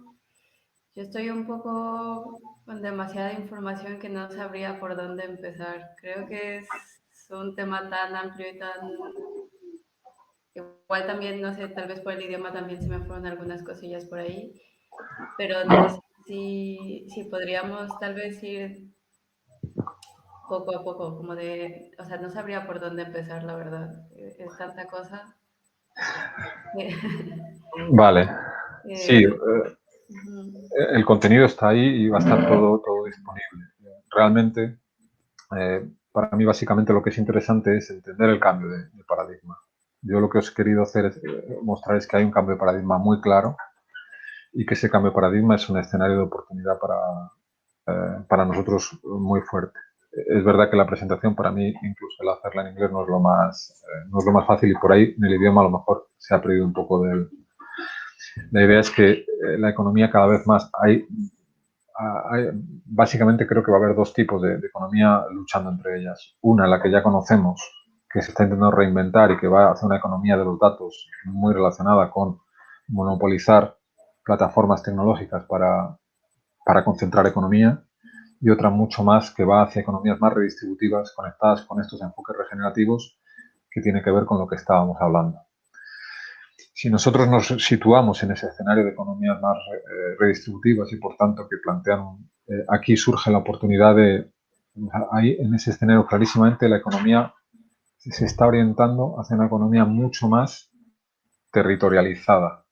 Yo estoy un poco con demasiada información que no sabría por dónde empezar. Creo que es un tema tan amplio y tan... Igual también, no sé, tal vez por el idioma también se me fueron algunas cosillas por ahí, pero no sé si podríamos tal vez ir poco a poco, como de... O sea, no sabría por dónde empezar, la verdad. Es tanta cosa. Vale. Sí, Ujú. el contenido está ahí y va a estar todo disponible. Realmente, para mí básicamente lo que es interesante es entender el cambio de paradigma. Yo lo que os he querido hacer es mostrar es que hay un cambio de paradigma muy claro y que ese cambio de paradigma es un escenario de oportunidad para nosotros muy fuerte. Es verdad que la presentación para mí, incluso el hacerla en inglés, no es lo más fácil, y por ahí en el idioma a lo mejor se ha perdido un poco La idea es que la economía cada vez más básicamente creo que va a haber dos tipos de economía luchando entre ellas. Una, la que ya conocemos, que se está intentando reinventar y que va hacia una economía de los datos muy relacionada con monopolizar plataformas tecnológicas para concentrar economía, y otra mucho más que va hacia economías más redistributivas conectadas con estos enfoques regenerativos que tiene que ver con lo que estábamos hablando. Si nosotros nos situamos en ese escenario de economías más redistributivas y por tanto que plantean, aquí surge la oportunidad ahí en ese escenario clarísimamente la economía se está orientando hacia una economía mucho más territorializada,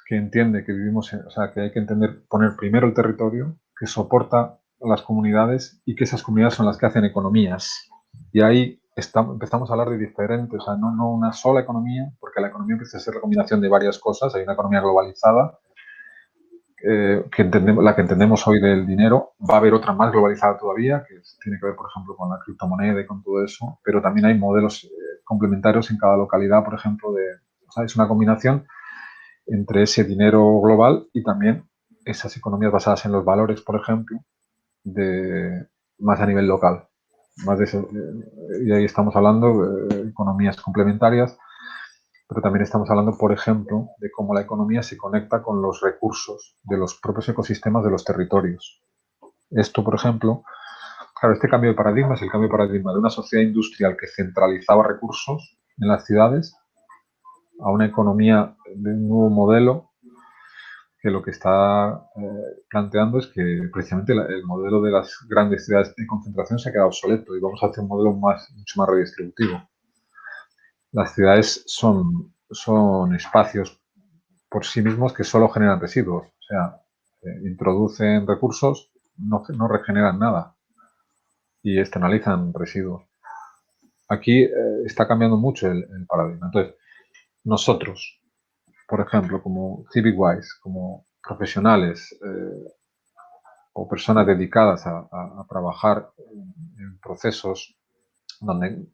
que entiende que vivimos, o sea, que hay que poner primero el territorio, que soporta a las comunidades y que esas comunidades son las que hacen economías. Y ahí empezamos a hablar de diferentes, o sea, no una sola economía, porque la economía empieza a ser la combinación de varias cosas. Hay una economía globalizada, la que entendemos hoy del dinero. Va a haber otra más globalizada todavía, que tiene que ver, por ejemplo, con la criptomoneda y con todo eso, pero también hay modelos complementarios en cada localidad, por ejemplo, o sea, es una combinación entre ese dinero global y también esas economías basadas en los valores, por ejemplo, más a nivel local. Más de eso, y ahí estamos hablando de economías complementarias, pero también estamos hablando, por ejemplo, de cómo la economía se conecta con los recursos de los propios ecosistemas de los territorios. Esto, por ejemplo, claro, este cambio de paradigma es el cambio de paradigma de una sociedad industrial que centralizaba recursos en las ciudades a una economía de un nuevo modelo que lo que está planteando es que precisamente el modelo de las grandes ciudades de concentración se ha quedado obsoleto y vamos hacia un modelo mucho más redistributivo. Las ciudades son espacios por sí mismos que solo generan residuos, o sea, introducen recursos, no regeneran nada y externalizan residuos. aquí está cambiando mucho el paradigma. Entonces, nosotros, por ejemplo, como CivicWise, como profesionales o personas dedicadas a trabajar en procesos donde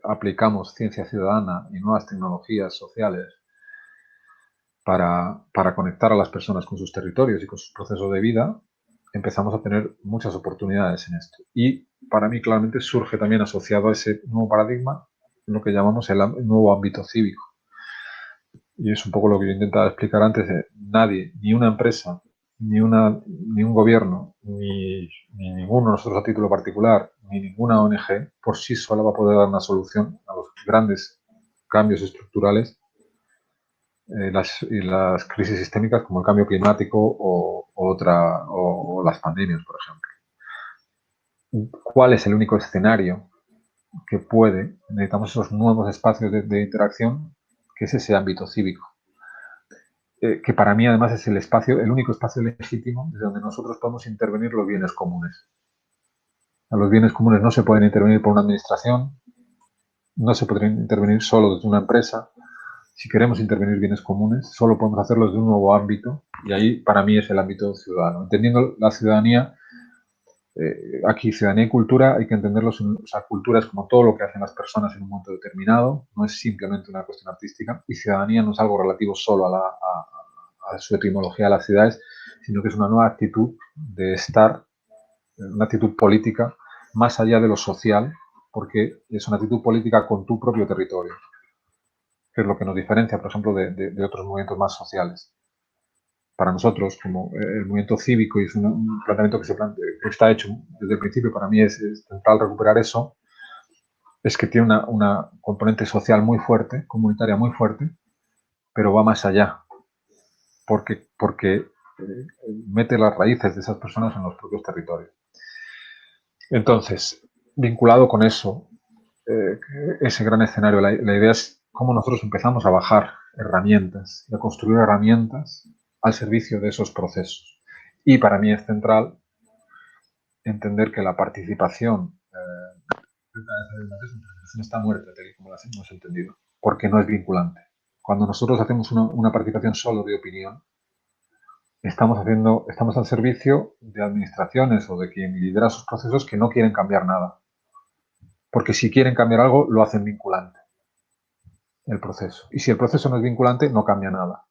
aplicamos ciencia ciudadana y nuevas tecnologías sociales para conectar a las personas con sus territorios y con sus procesos de vida, empezamos a tener muchas oportunidades en esto. Y para mí claramente surge también asociado a ese nuevo paradigma lo que llamamos el nuevo ámbito cívico. Y es un poco lo que yo intentaba explicar antes, nadie, ni una empresa, ni un gobierno, ni ninguno de nosotros a título particular, ni ninguna ONG por sí sola va a poder dar una solución a los grandes cambios estructurales y las crisis sistémicas como el cambio climático o las pandemias, por ejemplo. ¿Cuál es el único escenario que necesitamos esos nuevos espacios de interacción, que es ese ámbito cívico? Que para mí además es el único espacio legítimo desde donde nosotros podemos intervenir los bienes comunes. A los bienes comunes no se pueden intervenir por una administración, no se podrían intervenir solo desde una empresa. Si queremos intervenir bienes comunes, solo podemos hacerlo desde un nuevo ámbito, y ahí para mí es el ámbito ciudadano. Entendiendo la ciudadanía, aquí ciudadanía y cultura hay que entenderlos, o sea, cultura es como todo lo que hacen las personas en un momento determinado, no es simplemente una cuestión artística, y ciudadanía no es algo relativo solo a su etimología de las ciudades, sino que es una nueva actitud de estar, una actitud política más allá de lo social, porque es una actitud política con tu propio territorio, que es lo que nos diferencia, por ejemplo, de otros movimientos más sociales. Para nosotros, como el movimiento cívico, y es un planteamiento que está hecho desde el principio, para mí es central recuperar eso, es que tiene una componente social muy fuerte, comunitaria muy fuerte, pero va más allá, porque mete las raíces de esas personas en los propios territorios. Entonces, vinculado con eso, ese gran escenario, la idea es cómo nosotros empezamos a bajar herramientas y a construir herramientas al servicio de esos procesos. Y para mí es central entender que la participación está muerta, como la hemos entendido, porque no es vinculante. Cuando nosotros hacemos una participación solo de opinión, estamos al servicio de administraciones o de quien lidera sus procesos que no quieren cambiar nada. Porque si quieren cambiar algo, lo hacen vinculante, el proceso. Y si el proceso no es vinculante, no cambia nada.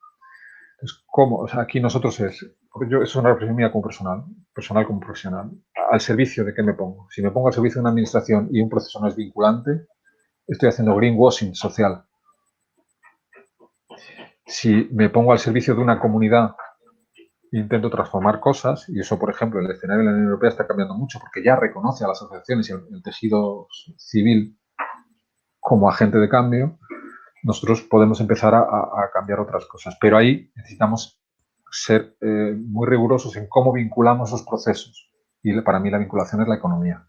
Entonces, ¿cómo? O sea, aquí nosotros eso es una reflexión mía como personal como profesional. ¿Al servicio de qué me pongo? Si me pongo al servicio de una administración y un proceso no es vinculante, estoy haciendo greenwashing social. Si me pongo al servicio de una comunidad e intento transformar cosas, y eso, por ejemplo, el escenario de la Unión Europea está cambiando mucho porque ya reconoce a las asociaciones y el tejido civil como agente de cambio, nosotros podemos empezar a cambiar otras cosas. Pero ahí necesitamos ser muy rigurosos en cómo vinculamos esos procesos. Y para mí la vinculación es la economía.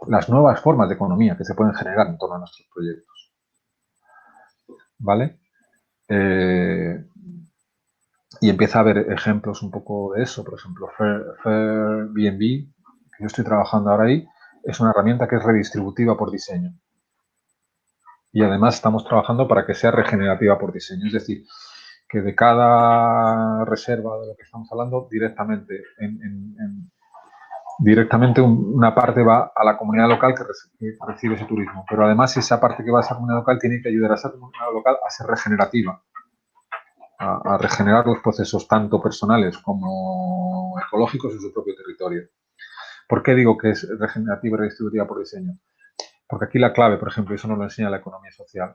Las nuevas formas de economía que se pueden generar en torno a nuestros proyectos. ¿Vale? Y empieza a haber ejemplos un poco de eso. Por ejemplo, Airbnb, que yo estoy trabajando ahora ahí, es una herramienta que es redistributiva por diseño. Y además estamos trabajando para que sea regenerativa por diseño. Es decir, que de cada reserva de lo que estamos hablando, directamente una parte va a la comunidad local que recibe ese turismo. Pero además esa parte que va a esa comunidad local tiene que ayudar a esa comunidad local a ser regenerativa, a regenerar los procesos tanto personales como ecológicos en su propio territorio. ¿Por qué digo que es regenerativa y redistributiva por diseño? Porque aquí la clave, por ejemplo, y eso nos lo enseña la economía social,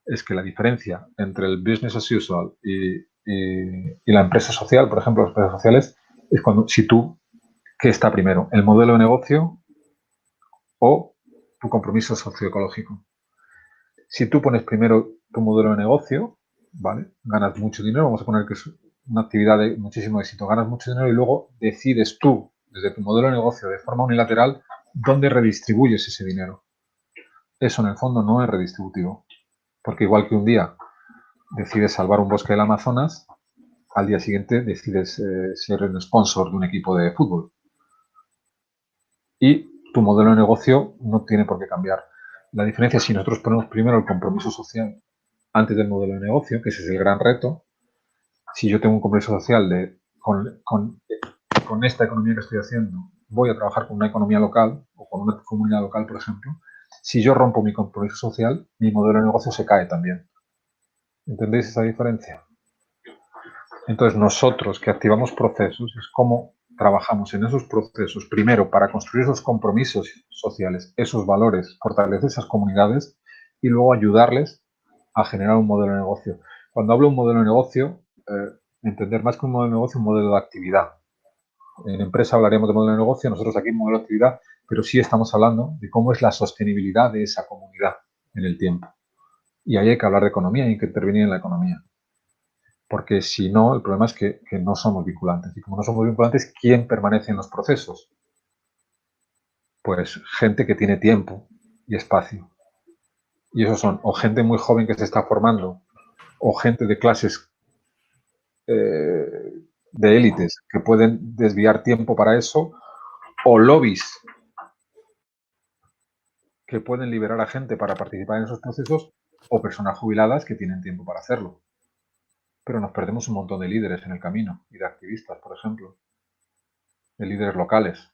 es que la diferencia entre el business as usual y la empresa social, por ejemplo, las empresas sociales, es ¿qué está primero? ¿El modelo de negocio o tu compromiso socioecológico? Si tú pones primero tu modelo de negocio, ¿vale? Ganas mucho dinero, vamos a poner que es una actividad de muchísimo éxito, ganas mucho dinero y luego decides tú, desde tu modelo de negocio, de forma unilateral, dónde redistribuyes ese dinero. Eso en el fondo no es redistributivo, porque igual que un día decides salvar un bosque del Amazonas, al día siguiente decides ser el sponsor de un equipo de fútbol. Y tu modelo de negocio no tiene por qué cambiar. La diferencia es si nosotros ponemos primero el compromiso social antes del modelo de negocio, que ese es el gran reto. Si yo tengo un compromiso social de con esta economía que estoy haciendo, voy a trabajar con una economía local o con una comunidad local, por ejemplo. Si yo rompo mi compromiso social, mi modelo de negocio se cae también. ¿Entendéis esa diferencia? Entonces, nosotros que activamos procesos es como trabajamos en esos procesos, primero para construir esos compromisos sociales, esos valores, fortalecer esas comunidades y luego ayudarles a generar un modelo de negocio. Cuando hablo de un modelo de negocio, entender más que un modelo de negocio, un modelo de actividad. En empresa hablaremos de modelo de negocio, nosotros aquí modelo de actividad, pero sí estamos hablando de cómo es la sostenibilidad de esa comunidad en el tiempo. Y ahí hay que hablar de economía y hay que intervenir en la economía. Porque si no, el problema es que no somos vinculantes. Y como no somos vinculantes, ¿quién permanece en los procesos? Pues gente que tiene tiempo y espacio. Y esos son o gente muy joven que se está formando, o gente de clases de élites que pueden desviar tiempo para eso, o lobbies que pueden liberar a gente para participar en esos procesos, o personas jubiladas que tienen tiempo para hacerlo. Pero nos perdemos un montón de líderes en el camino y de activistas, por ejemplo, de líderes locales,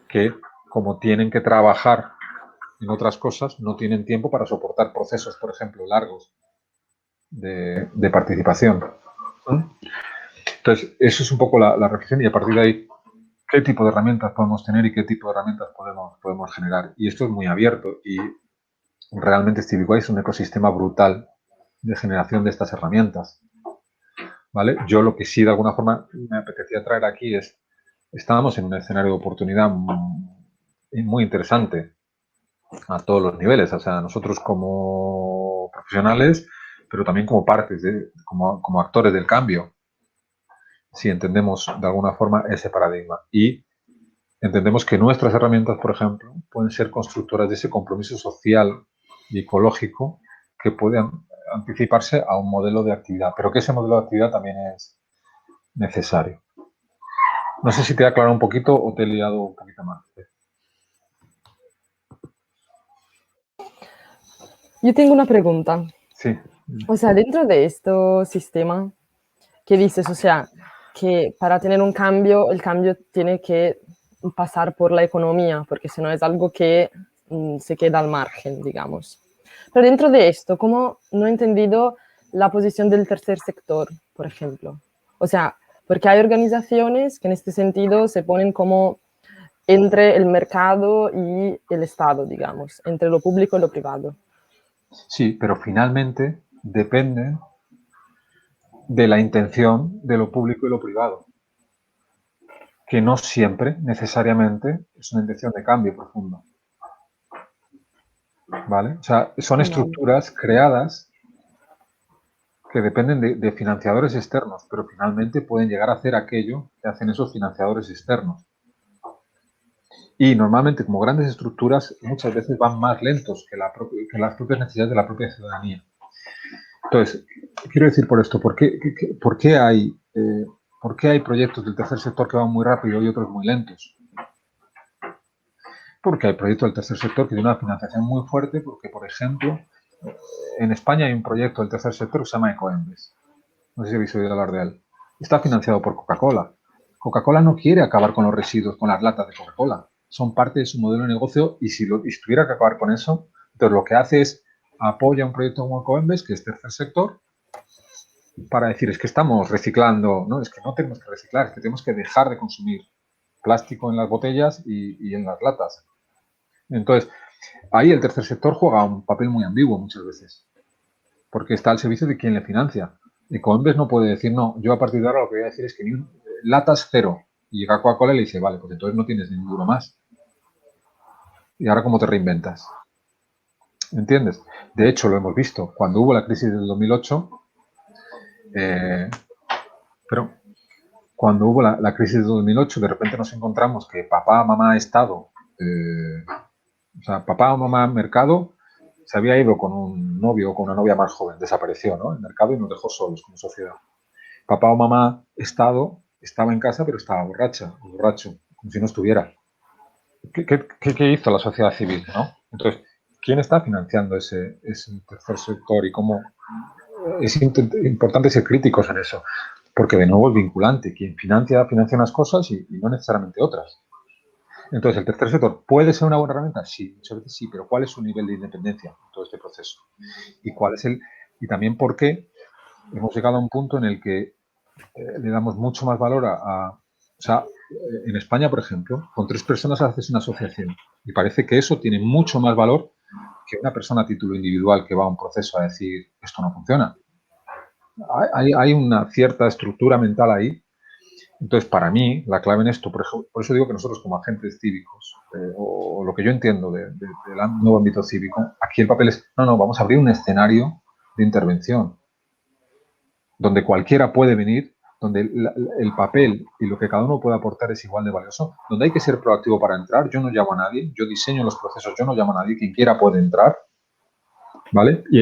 que como tienen que trabajar en otras cosas, no tienen tiempo para soportar procesos, por ejemplo, largos de participación. Entonces, eso es un poco la reflexión y a partir de ahí, ¿qué tipo de herramientas podemos tener y qué tipo de herramientas podemos generar? Y esto es muy abierto y realmente Stevie es un ecosistema brutal de generación de estas herramientas. ¿Vale? Yo lo que sí de alguna forma me apetecía traer aquí es, estábamos en un escenario de oportunidad muy interesante a todos los niveles, o sea, nosotros como profesionales, pero también como partes, como actores del cambio, si entendemos de alguna forma ese paradigma. Y entendemos que nuestras herramientas, por ejemplo, pueden ser constructoras de ese compromiso social y ecológico que pueden anticiparse a un modelo de actividad, pero que ese modelo de actividad también es necesario. No sé si te he aclarado un poquito o te he liado un poquito más. Yo tengo una pregunta. Sí. O sea, dentro de este sistema, ¿qué dices? O sea, que para tener un cambio, el cambio tiene que pasar por la economía, porque si no es algo que se queda al margen, digamos. Pero dentro de esto, ¿cómo no he entendido la posición del tercer sector, por ejemplo? O sea, porque hay organizaciones que en este sentido se ponen como entre el mercado y el Estado, digamos, entre lo público y lo privado. Sí, pero finalmente depende de la intención de lo público y lo privado, que no siempre necesariamente es una intención de cambio profundo. ¿Vale? O sea, son estructuras creadas que dependen de financiadores externos, pero finalmente pueden llegar a hacer aquello que hacen esos financiadores externos. Y normalmente, como grandes estructuras, muchas veces van más lentos que las propias necesidades de la propia ciudadanía. Entonces, quiero decir por esto, ¿por qué hay proyectos del tercer sector que van muy rápido y otros muy lentos? Porque hay proyectos del tercer sector que tienen una financiación muy fuerte, porque, por ejemplo, en España hay un proyecto del tercer sector que se llama Ecoembes. No sé si habéis oído hablar de él. Está financiado por Coca-Cola. Coca-Cola no quiere acabar con los residuos, con las latas de Coca-Cola. Son parte de su modelo de negocio y si tuviera que acabar con eso, entonces lo que hace es apoya un proyecto como Ecoembes, que es tercer sector, para decir, es que estamos reciclando, no, es que no tenemos que reciclar, es que tenemos que dejar de consumir plástico en las botellas y en las latas. Entonces, ahí el tercer sector juega un papel muy ambiguo muchas veces, porque está al servicio de quien le financia. Ecoembes no puede decir, no, yo a partir de ahora lo que voy a decir es que latas cero. Y llega Coca-Cola y le dice, vale, pues entonces no tienes ni un duro más. ¿Y ahora cómo te reinventas? ¿Entiendes? De hecho, lo hemos visto. Cuando hubo la crisis del 2008, pero cuando hubo la crisis del 2008, de repente nos encontramos que papá, mamá, Estado, o sea, papá, mamá, mercado, se había ido con un novio o con una novia más joven, desapareció, ¿no? El mercado y nos dejó solos como sociedad. Papá o mamá, Estado, estaba en casa, pero estaba borracho, como si no estuviera. ¿Qué hizo la sociedad civil, no? Entonces, ¿quién está financiando ese tercer sector y cómo? Es importante ser críticos en eso, porque de nuevo es vinculante. Quien financia unas cosas y no necesariamente otras. Entonces, ¿el tercer sector puede ser una buena herramienta? Sí, muchas veces sí, pero ¿cuál es su nivel de independencia en todo este proceso? Y también por qué hemos llegado a un punto en el que le damos mucho más valor o sea, en España, por ejemplo, con 3 personas haces una asociación y parece que eso tiene mucho más valor que una persona a título individual que va a un proceso a decir esto no funciona. Hay una cierta estructura mental ahí. Entonces, para mí, la clave en esto, por eso digo que nosotros como agentes cívicos, o lo que yo entiendo del nuevo ámbito cívico, aquí el papel es, no, vamos a abrir un escenario de intervención donde cualquiera puede venir, donde el papel y lo que cada uno puede aportar es igual de valioso, donde hay que ser proactivo para entrar. Yo no llamo a nadie, yo diseño los procesos, yo no llamo a nadie, quien quiera puede entrar, ¿vale? Y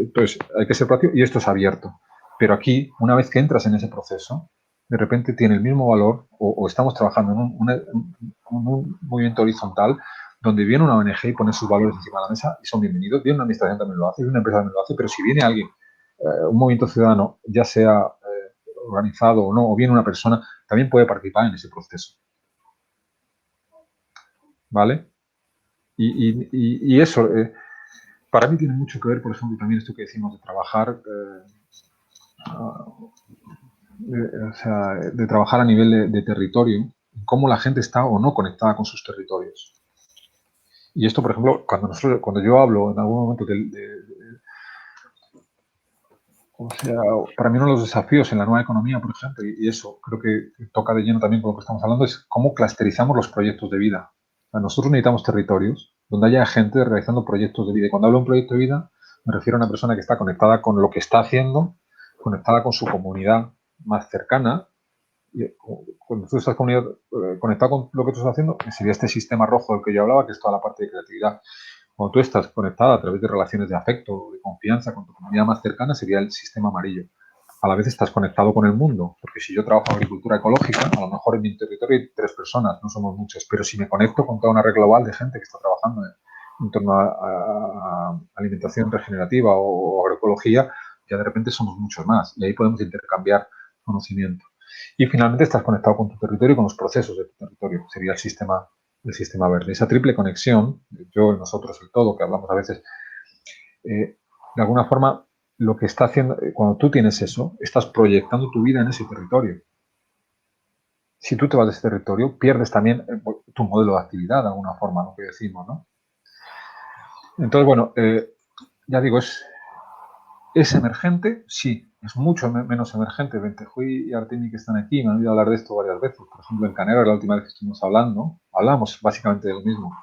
entonces hay que ser proactivo y esto es abierto. Pero aquí, una vez que entras en ese proceso, de repente tiene el mismo valor o estamos trabajando en un movimiento horizontal donde viene una ONG y pone sus valores encima de la mesa y son bienvenidos. Viene una administración también lo hace, viene una empresa también lo hace, pero si viene alguien, un movimiento ciudadano, ya sea organizado o no, o viene una persona, también puede participar en ese proceso. ¿Vale? Y eso, para mí tiene mucho que ver, por ejemplo, también esto que decimos de trabajar, de trabajar a nivel de territorio, cómo la gente está o no conectada con sus territorios. Y esto, por ejemplo, cuando yo hablo en algún momento o sea, para mí uno de los desafíos en la nueva economía, por ejemplo, y eso creo que toca de lleno también con lo que estamos hablando, es cómo clusterizamos los proyectos de vida. O sea, nosotros necesitamos territorios donde haya gente realizando proyectos de vida. Y cuando hablo de un proyecto de vida, me refiero a una persona que está conectada con lo que está haciendo, conectada con su comunidad más cercana. Y cuando tú estás conectado con lo que tú estás haciendo, que sería este sistema rojo del que yo hablaba, que es toda la parte de creatividad. Cuando tú estás conectada a través de relaciones de afecto, de confianza con tu comunidad más cercana, sería el sistema amarillo. A la vez estás conectado con el mundo, porque si yo trabajo en agricultura ecológica, a lo mejor en mi territorio hay 3 personas, no somos muchos, pero si me conecto con toda una red global de gente que está trabajando en torno a alimentación regenerativa o agroecología, ya de repente somos muchos más y ahí podemos intercambiar conocimiento. Y finalmente estás conectado con tu territorio y con los procesos de tu territorio, sería el sistema verde. Esa triple conexión, yo, nosotros, el todo, que hablamos a veces, de alguna forma, lo que está haciendo, cuando tú tienes eso, estás proyectando tu vida en ese territorio. Si tú te vas de ese territorio, pierdes también tu modelo de actividad, de alguna forma, lo que decimos, ¿no? Entonces, bueno, ya digo, ¿es emergente? Sí, es mucho menos emergente. Ventejuy y Artemi que están aquí me han oído hablar de esto varias veces. Por ejemplo, en Canarias, la última vez que estuvimos hablando, hablamos básicamente de lo mismo.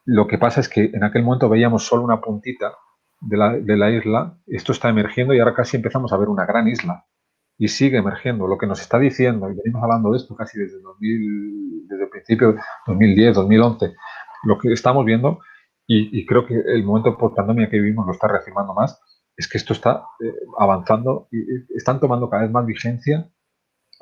Lo que pasa es que en aquel momento veíamos solo una puntita de la isla. Esto está emergiendo y ahora casi empezamos a ver una gran isla. Y sigue emergiendo. Lo que nos está diciendo, y venimos hablando de esto casi desde el principio, 2010, 2011, lo que estamos viendo, y creo que el momento por pandemia que vivimos lo está reafirmando más, es que esto está avanzando y están tomando cada vez más vigencia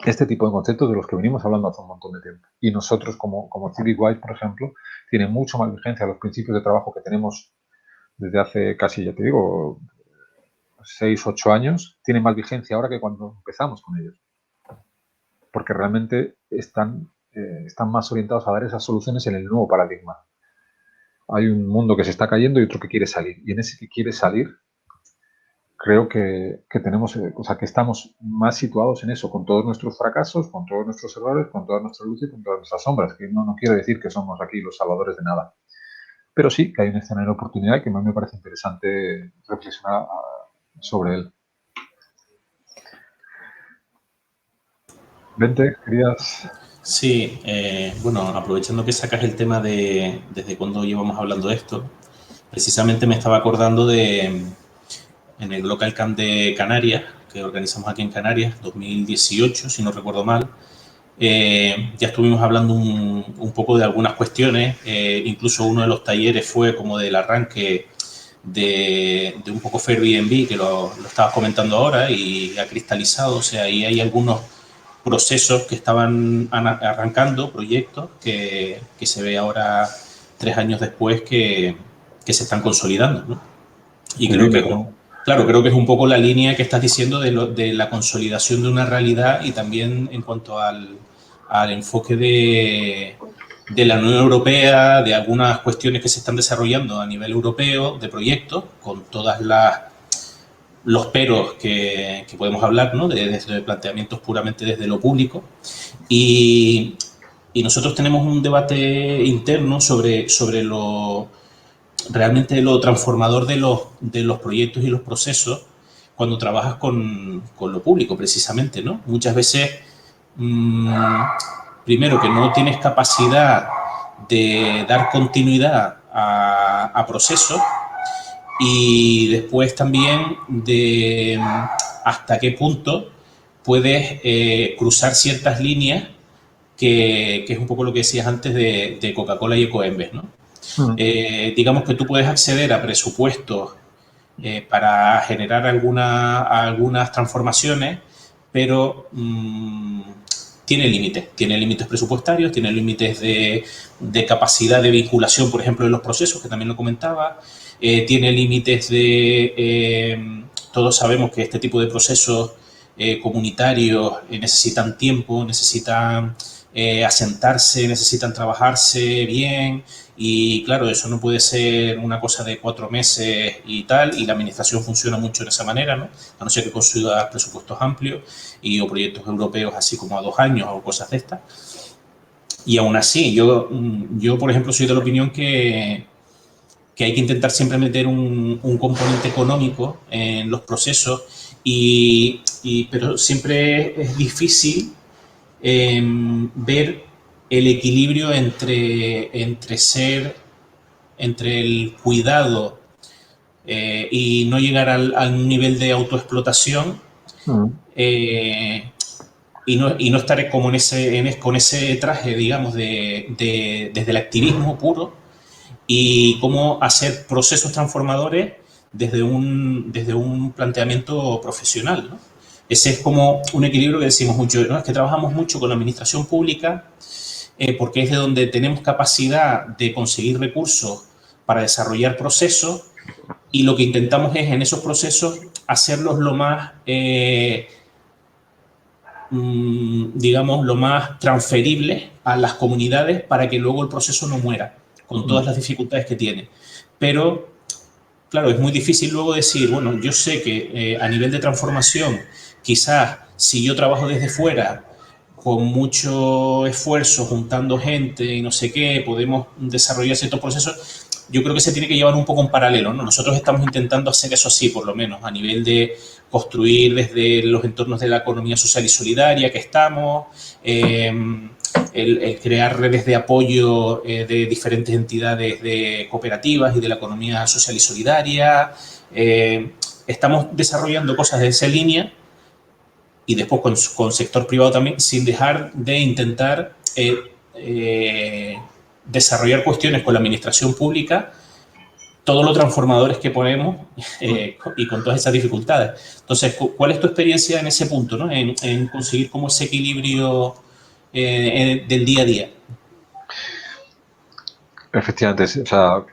este tipo de conceptos de los que venimos hablando hace un montón de tiempo. Y nosotros, como CivicWise, por ejemplo, tiene mucho más vigencia los principios de trabajo que tenemos desde hace casi, ya te digo, 6, 8 años, tienen más vigencia ahora que cuando empezamos con ellos. Porque realmente están más orientados a dar esas soluciones en el nuevo paradigma. Hay un mundo que se está cayendo y otro que quiere salir. Y en ese que quiere salir, creo que tenemos, o sea, que estamos más situados en eso, con todos nuestros fracasos, con todos nuestros errores, con todas nuestras luces y con todas nuestras sombras, que no quiero decir que somos aquí los salvadores de nada. Pero sí que hay un escenario de oportunidad que a mí me parece interesante reflexionar sobre él. Vente, querías... Sí, bueno, aprovechando que sacas el tema de desde cuándo llevamos hablando de esto, precisamente me estaba acordando en el Local Camp de Canarias, que organizamos aquí en Canarias, 2018, si no recuerdo mal, ya estuvimos hablando un poco de algunas cuestiones, incluso uno de los talleres fue como del arranque de un poco Airbnb, que lo estabas comentando ahora y ha cristalizado, o sea, ahí hay algunos procesos que estaban arrancando, proyectos que se ve ahora 3 años después que que se están consolidando, ¿no? Y creo que, claro, creo que es un poco la línea que estás diciendo de la consolidación de una realidad y también en cuanto al enfoque de la Unión Europea, de algunas cuestiones que se están desarrollando a nivel europeo, de proyectos, con todas los peros que podemos hablar, ¿no? Desde planteamientos puramente desde lo público. Y nosotros tenemos un debate interno sobre realmente lo transformador de los proyectos y los procesos cuando trabajas con lo público, precisamente, ¿no? Muchas veces, primero, que no tienes capacidad de dar continuidad a procesos, y después también de hasta qué punto puedes cruzar ciertas líneas, que es un poco lo que decías antes de Coca-Cola y Ecoembes, ¿no? Digamos que tú puedes acceder a presupuestos para generar algunas transformaciones, pero tiene límites presupuestarios, tiene límites de capacidad de vinculación, por ejemplo, de los procesos, que también lo comentaba, tiene límites todos sabemos que este tipo de procesos comunitarios necesitan tiempo, necesitan asentarse, necesitan trabajarse bien, y claro, eso no puede ser una cosa de 4 meses y tal, y la administración funciona mucho de esa manera, ¿no? A no ser que consiga presupuestos amplios o proyectos europeos así como a 2 años o cosas de estas. Y aún así, yo por ejemplo, soy de la opinión que hay que intentar siempre meter un componente económico en los procesos, pero siempre es difícil ver el equilibrio entre el cuidado y no llegar al nivel de autoexplotación, y no estar como con ese traje, digamos, desde el activismo puro, y cómo hacer procesos transformadores desde un planteamiento profesional, ¿no? Ese es como un equilibrio que decimos mucho, ¿no? Es que trabajamos mucho con la administración pública porque es de donde tenemos capacidad de conseguir recursos para desarrollar procesos, y lo que intentamos es en esos procesos hacerlos lo más, digamos, lo más transferibles a las comunidades para que luego el proceso no muera, con todas las dificultades que tiene. Pero, claro, es muy difícil luego decir, bueno, yo sé que a nivel de transformación, quizás si yo trabajo desde fuera, con mucho esfuerzo, juntando gente y no sé qué, podemos desarrollar ciertos procesos. Yo creo que se tiene que llevar un poco en paralelo, ¿no? Nosotros estamos intentando hacer eso así, por lo menos, a nivel de construir desde los entornos de la economía social y solidaria que estamos, el crear redes de apoyo de diferentes entidades de cooperativas y de la economía social y solidaria. Estamos desarrollando cosas de esa línea, y después con sector privado también, sin dejar de intentar desarrollar cuestiones con la administración pública, todo lo transformadores que ponemos y con todas esas dificultades. Entonces, ¿cuál es tu experiencia en ese punto, ¿no? En conseguir como ese equilibrio del día a día? Efectivamente, o sea,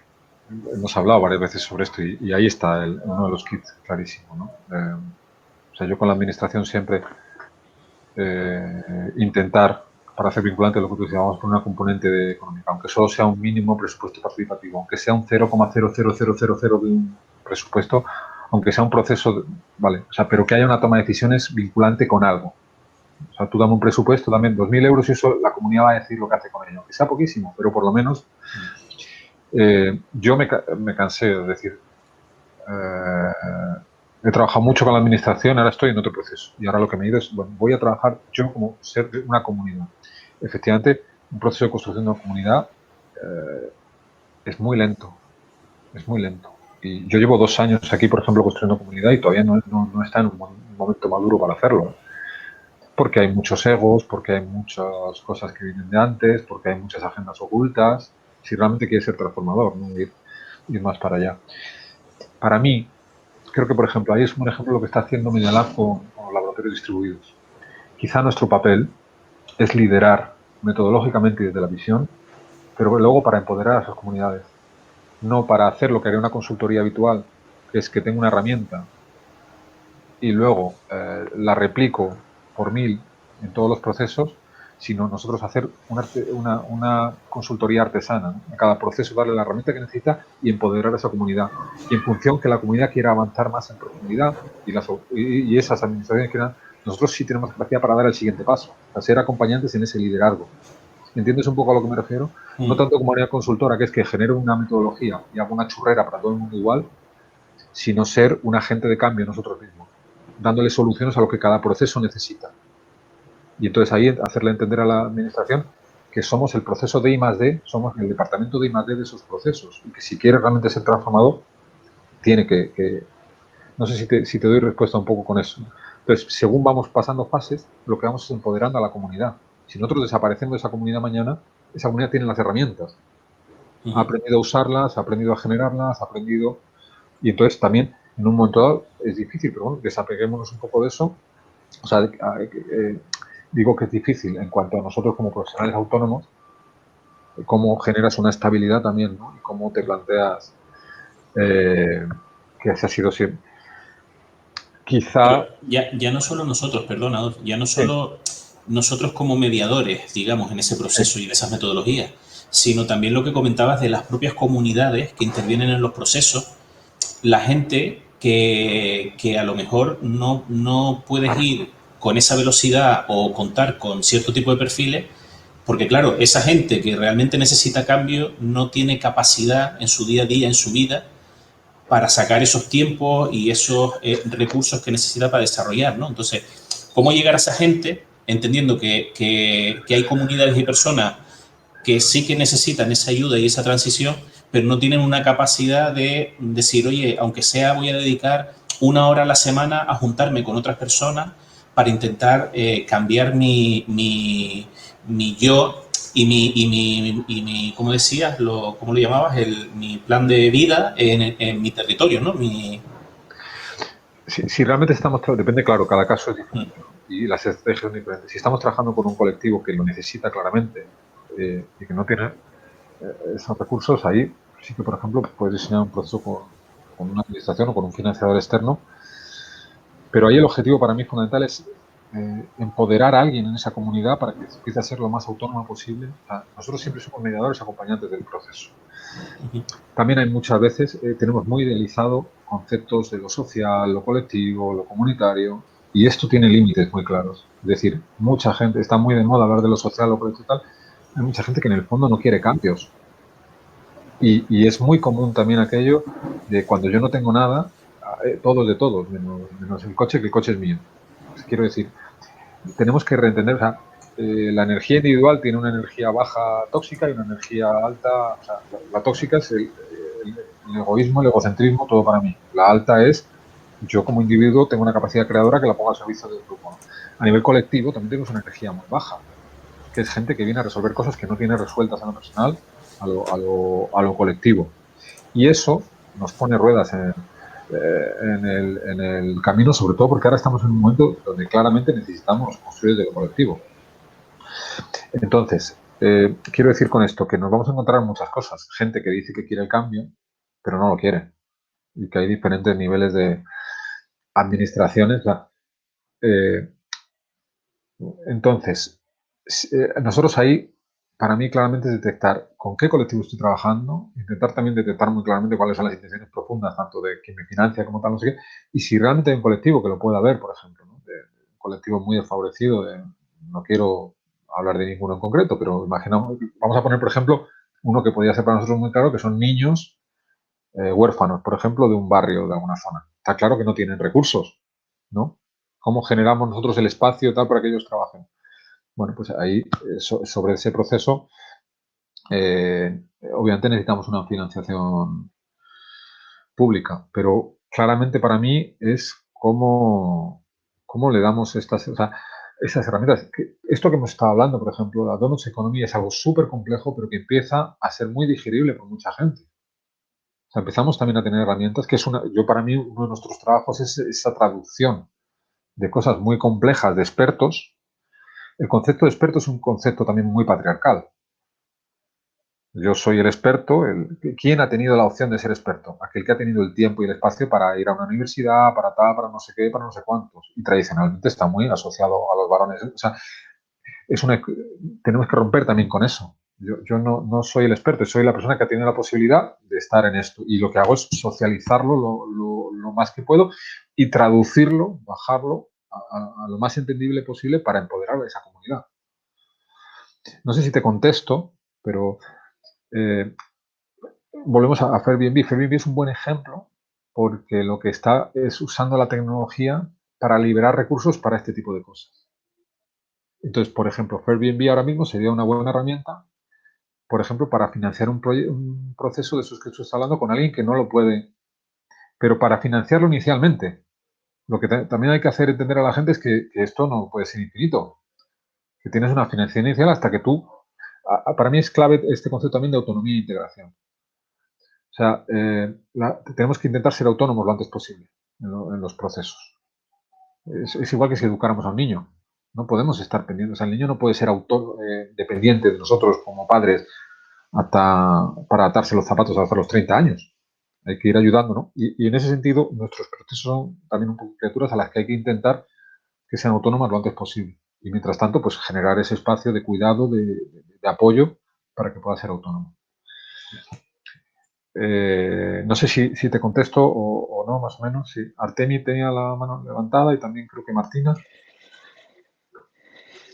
hemos hablado varias veces sobre esto y ahí está uno de los kits clarísimo, ¿no? O sea, yo con la administración siempre intentar, para hacer vinculante lo que tú decías, vamos por una componente de económica, aunque solo sea un mínimo presupuesto participativo, aunque sea un 0,0000 de un presupuesto, aunque sea un proceso, vale, o sea, pero que haya una toma de decisiones vinculante con algo. O sea, tú dame un presupuesto, dame 2.000 euros y eso la comunidad va a decir lo que hace con ello, aunque sea poquísimo, pero por lo menos yo me cansé de decir, he trabajado mucho con la administración, ahora estoy en otro proceso. Y ahora lo que me he ido es, bueno, voy a trabajar yo como ser de una comunidad. Efectivamente, un proceso de construcción de una comunidad es muy lento. Es muy lento. Y yo llevo 2 años aquí, por ejemplo, construyendo comunidad y todavía no está en un momento maduro para hacerlo. Porque hay muchos egos, porque hay muchas cosas que vienen de antes, porque hay muchas agendas ocultas. Si realmente quieres ser transformador, ¿no? Ir más para allá. Para mí, creo que, por ejemplo, ahí es un ejemplo de lo que está haciendo Media Lab con los laboratorios distribuidos. Quizá nuestro papel es liderar metodológicamente y desde la visión, pero luego para empoderar a esas comunidades. no para hacer lo que haría una consultoría habitual, que es que tengo una herramienta y luego la replico por 1000 en todos los procesos, sino nosotros hacer una consultoría artesana, ¿no? A cada proceso darle la herramienta que necesita y empoderar a esa comunidad. Y en función que la comunidad quiera avanzar más en profundidad y esas administraciones quieran, nosotros sí tenemos capacidad para dar el siguiente paso, o sea, ser acompañantes en ese liderazgo. ¿Entiendes un poco a lo que me refiero? No tanto como área consultora, que es que genero una metodología y hago una churrera para todo el mundo igual, sino ser un agente de cambio nosotros mismos, dándole soluciones a lo que cada proceso necesita. Y entonces ahí hacerle entender a la administración que somos el proceso de I+D, somos el departamento de I+D de esos procesos, y que si quiere realmente ser transformado, tiene que no sé si te doy respuesta un poco con eso. Entonces, según vamos pasando fases, lo que vamos es empoderando a la comunidad. Si nosotros desaparecemos de esa comunidad mañana, esa comunidad tiene las herramientas. Ha aprendido a usarlas, ha aprendido a generarlas, ha aprendido... Y entonces también, en un momento dado, es difícil, pero bueno, desapeguémonos un poco de eso. O sea, digo que es difícil en cuanto a nosotros como profesionales autónomos, cómo generas una estabilidad también, ¿no? Y cómo te planteas que ese ha sido siempre. Quizá... Pero ya no solo nosotros, perdona, ya no Sí, solo nosotros como mediadores, digamos, en ese sí. proceso y en esas metodologías, sino también lo que comentabas de las propias comunidades que intervienen en los procesos, la gente que a lo mejor no puedes ir con esa velocidad o contar con cierto tipo de perfiles, porque claro, esa gente que realmente necesita cambio no tiene capacidad en su día a día, en su vida, para sacar esos tiempos y esos recursos que necesita para desarrollar, ¿no? Entonces, ¿cómo llegar a esa gente entendiendo que hay comunidades y personas que sí que necesitan esa ayuda y esa transición, pero no tienen una capacidad de decir, oye, aunque sea voy a dedicar 1 hora a la semana a juntarme con otras personas para intentar cambiar mi yo y mi ¿cómo decías? ¿Cómo lo llamabas? Mi plan de vida en mi territorio, ¿no? Si realmente estamos, depende, claro, cada caso es diferente, ¿no? Y las estrategias son diferentes. Si estamos trabajando con un colectivo que lo necesita claramente y que no tiene esos recursos, ahí sí que, por ejemplo, puedes diseñar un proceso con una administración o con un financiador externo, pero ahí el objetivo para mí fundamental es empoderar a alguien en esa comunidad para que empiece a ser lo más autónoma posible. O sea, nosotros siempre somos mediadores acompañantes del proceso. También hay muchas veces, tenemos muy idealizado conceptos de lo social, lo colectivo, lo comunitario, y esto tiene límites muy claros. Es decir, mucha gente, está muy de moda hablar de lo social, lo colectivo y tal, hay mucha gente que en el fondo no quiere cambios. Y es muy común también aquello de cuando yo no tengo nada, todos de todos, menos el coche, que el coche es mío. Quiero decir, tenemos que reentender, o sea, la energía individual tiene una energía baja tóxica y una energía alta, o sea, la tóxica es el egoísmo, el egocentrismo, todo para mí. La alta es yo como individuo tengo una capacidad creadora que la pongo al servicio del grupo, ¿no? A nivel colectivo también tenemos una energía muy baja, que es gente que viene a resolver cosas que no tiene resueltas a lo personal, a lo colectivo. Y eso nos pone ruedas en el camino, sobre todo porque ahora estamos en un momento donde claramente necesitamos construir de lo colectivo. Entonces, quiero decir con esto que nos vamos a encontrar muchas cosas. Gente que dice que quiere el cambio, pero no lo quiere. Y que hay diferentes niveles de administraciones. Entonces, nosotros ahí, para mí claramente es detectar con qué colectivo estoy trabajando, intentar también detectar muy claramente cuáles son las intenciones profundas, tanto de quien me financia como tal, no sé qué, y si realmente hay un colectivo que lo pueda ver, por ejemplo, ¿no? Un colectivo muy desfavorecido, no quiero hablar de ninguno en concreto, pero imaginamos, vamos a poner, por ejemplo, uno que podría ser para nosotros muy claro, que son niños huérfanos, por ejemplo, de un barrio, de alguna zona. Está claro que no tienen recursos, ¿no? ¿Cómo generamos nosotros el espacio tal para que ellos trabajen? Bueno, pues ahí, sobre ese proceso, obviamente necesitamos una financiación pública, pero claramente para mí es cómo le damos estas, o sea, esas herramientas. Esto que hemos estado hablando, por ejemplo, la Donuts Economy es algo súper complejo, pero que empieza a ser muy digerible por mucha gente. O sea, empezamos también a tener herramientas, que es yo para mí, uno de nuestros trabajos es esa traducción de cosas muy complejas de expertos. El concepto de experto es un concepto también muy patriarcal. Yo soy el experto. ¿Quién ha tenido la opción de ser experto? Aquel que ha tenido el tiempo y el espacio para ir a una universidad, para tal, para no sé qué, para no sé cuántos. Y tradicionalmente está muy asociado a los varones. O sea, tenemos que romper también con eso. Yo no soy el experto, soy la persona que ha tenido la posibilidad de estar en esto. Y lo que hago es socializarlo lo más que puedo y traducirlo, bajarlo a lo más entendible posible para empoderar a esa comunidad. No sé si te contesto, pero volvemos a Airbnb. Airbnb es un buen ejemplo porque lo que está es usando la tecnología para liberar recursos para este tipo de cosas. Entonces, por ejemplo, Airbnb ahora mismo sería una buena herramienta, por ejemplo, para financiar un proceso de esos que estás hablando con alguien que no lo puede, pero para financiarlo inicialmente. Lo que también hay que hacer entender a la gente es que esto no puede ser infinito, que tienes una financiación inicial hasta que tú, para mí es clave este concepto también de autonomía e integración. O sea, tenemos que intentar ser autónomos lo antes posible en los procesos. Es igual que si educáramos a un niño. No podemos estar pendientes. O sea, el niño no puede ser dependiente de nosotros como padres para atarse los zapatos hasta los 30 años. Hay que ir ayudando, ¿no? Y en ese sentido, nuestros procesos son también un poco criaturas a las que hay que intentar que sean autónomas lo antes posible. Y mientras tanto, pues generar ese espacio de cuidado, de apoyo para que pueda ser autónomo. No sé si te contesto o no, más o menos. Sí. Artemi tenía la mano levantada y también creo que Martina.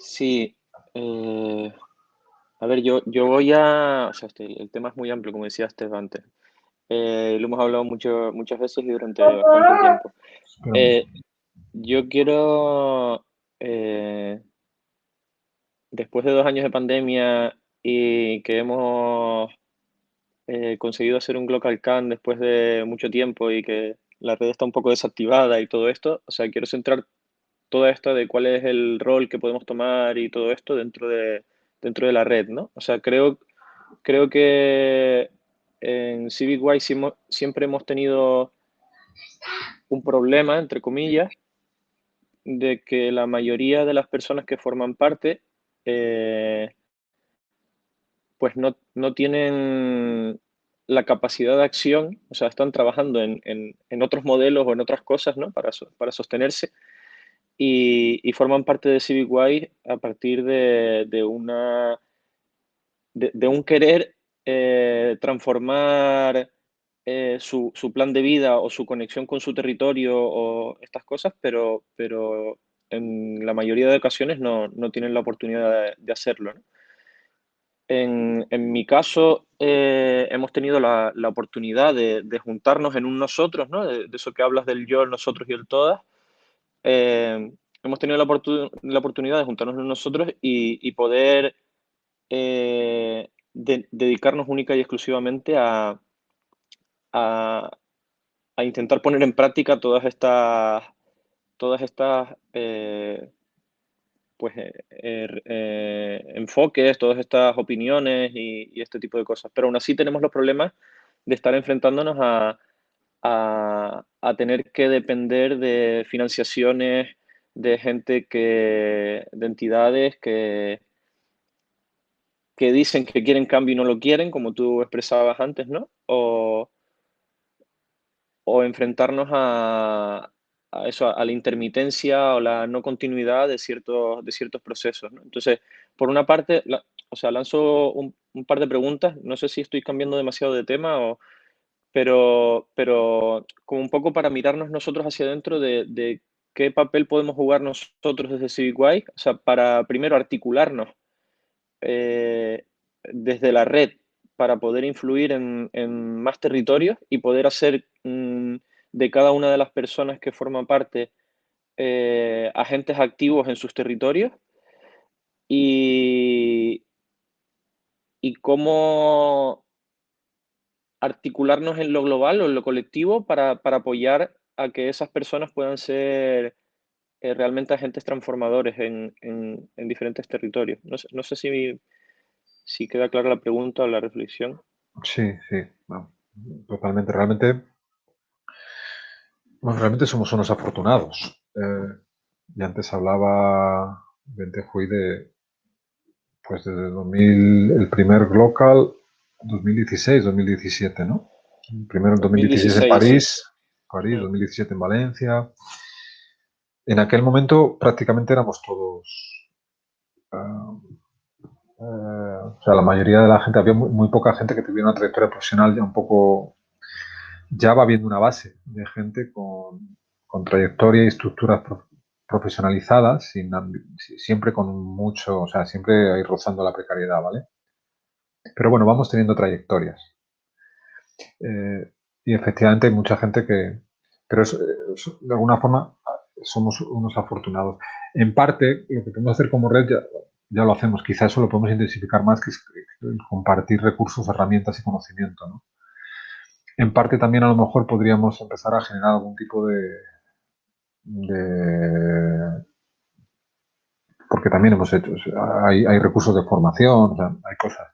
Sí, a ver, yo voy a... O sea, el tema es muy amplio, como decía Steph antes. Lo hemos hablado muchas veces y durante bastante tiempo. Yo quiero, después de 2 años de pandemia y que hemos conseguido hacer un Glocal Can después de mucho tiempo y que la red está un poco desactivada y todo esto, o sea, quiero centrar toda esta de cuál es el rol que podemos tomar y todo esto dentro de la red, ¿no? O sea, creo que en CivicWise siempre hemos tenido un problema, entre comillas, de que la mayoría de las personas que forman parte pues no tienen la capacidad de acción, o sea, están trabajando en otros modelos o en otras cosas, ¿no? Para sostenerse y forman parte de CivicWise a partir de un querer transformar su plan de vida o su conexión con su territorio o estas cosas, pero en la mayoría de ocasiones no tienen la oportunidad de hacerlo, ¿no? En mi caso, hemos tenido la oportunidad de juntarnos en un nosotros, ¿no? De eso que hablas del yo, el nosotros y el todas. Hemos tenido la oportunidad de juntarnos en un nosotros y poder dedicarnos única y exclusivamente a intentar poner en práctica todas estas pues, enfoques, todas estas opiniones y este tipo de cosas. Pero aún así tenemos los problemas de estar enfrentándonos a tener que depender de financiaciones de gente de entidades que dicen que quieren cambio y no lo quieren, como tú expresabas antes, ¿no? O enfrentarnos a eso, a la intermitencia o la no continuidad de ciertos procesos, ¿no? Entonces, por una parte, o sea, lanzo un par de preguntas, no sé si estoy cambiando demasiado de tema, pero como un poco para mirarnos nosotros hacia adentro de qué papel podemos jugar nosotros desde CivicWise, o sea, para primero articularnos desde la red para poder influir en más territorios y poder hacer de cada una de las personas que forman parte agentes activos en sus territorios y cómo articularnos en lo global o en lo colectivo para apoyar a que esas personas puedan ser realmente agentes transformadores en diferentes territorios. No sé si queda clara la pregunta o la reflexión. Sí, no, totalmente. Realmente somos unos afortunados. Y antes hablaba Bentejuy pues desde 2000, el primer Glocal 2016, 2017, ¿no? Primero en 2016 en 2016, París, 2017 en Valencia. En aquel momento prácticamente éramos todos, o sea, la mayoría de la gente, había muy poca gente que tuviera una trayectoria profesional ya un poco, ya va viendo una base de gente con trayectoria y estructuras profesionalizadas, siempre con mucho, o sea, siempre ahí rozando la precariedad, ¿vale? Pero bueno, vamos teniendo trayectorias. Y efectivamente hay mucha gente que, pero de alguna forma somos unos afortunados. En parte, lo que podemos hacer como red ya lo hacemos, quizá eso lo podemos intensificar más, que es compartir recursos, herramientas y conocimiento, ¿no? En parte también a lo mejor podríamos empezar a generar algún tipo porque también hemos hecho, hay recursos de formación, o sea, hay cosas.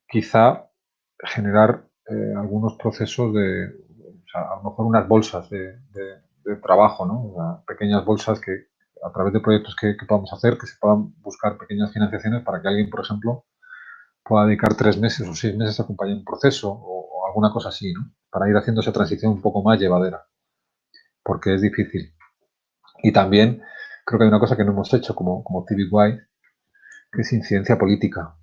Quizá generar algunos procesos o sea, a lo mejor unas bolsas de trabajo, ¿no? O sea, pequeñas bolsas que a través de proyectos que podamos hacer, que se puedan buscar pequeñas financiaciones para que alguien, por ejemplo, pueda dedicar 3 meses o 6 meses a acompañar un proceso o alguna cosa así, ¿no? Para ir haciendo esa transición un poco más llevadera, porque es difícil. Y también creo que hay una cosa que no hemos hecho como CivicWise, que es incidencia política.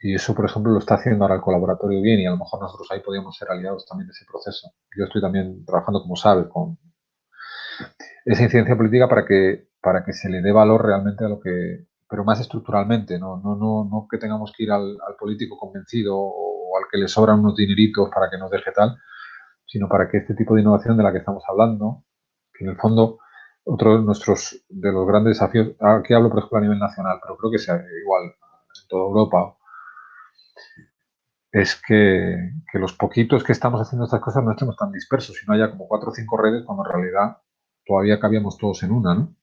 Y eso, por ejemplo, lo está haciendo ahora el colaboratorio bien y a lo mejor nosotros ahí podríamos ser aliados también de ese proceso. Yo estoy también trabajando, como sabes, con esa incidencia política para que se le dé valor realmente a lo que, pero más estructuralmente, no que tengamos que ir al político convencido o al que le sobran unos dineritos para que nos deje tal, sino para que este tipo de innovación de la que estamos hablando, que en el fondo otro de los grandes desafíos, aquí hablo por ejemplo a nivel nacional, pero creo que sea igual en toda Europa, es que los poquitos que estamos haciendo estas cosas no estemos tan dispersos, sino haya como 4 o 5 redes cuando en realidad todavía cabíamos todos en una, ¿no?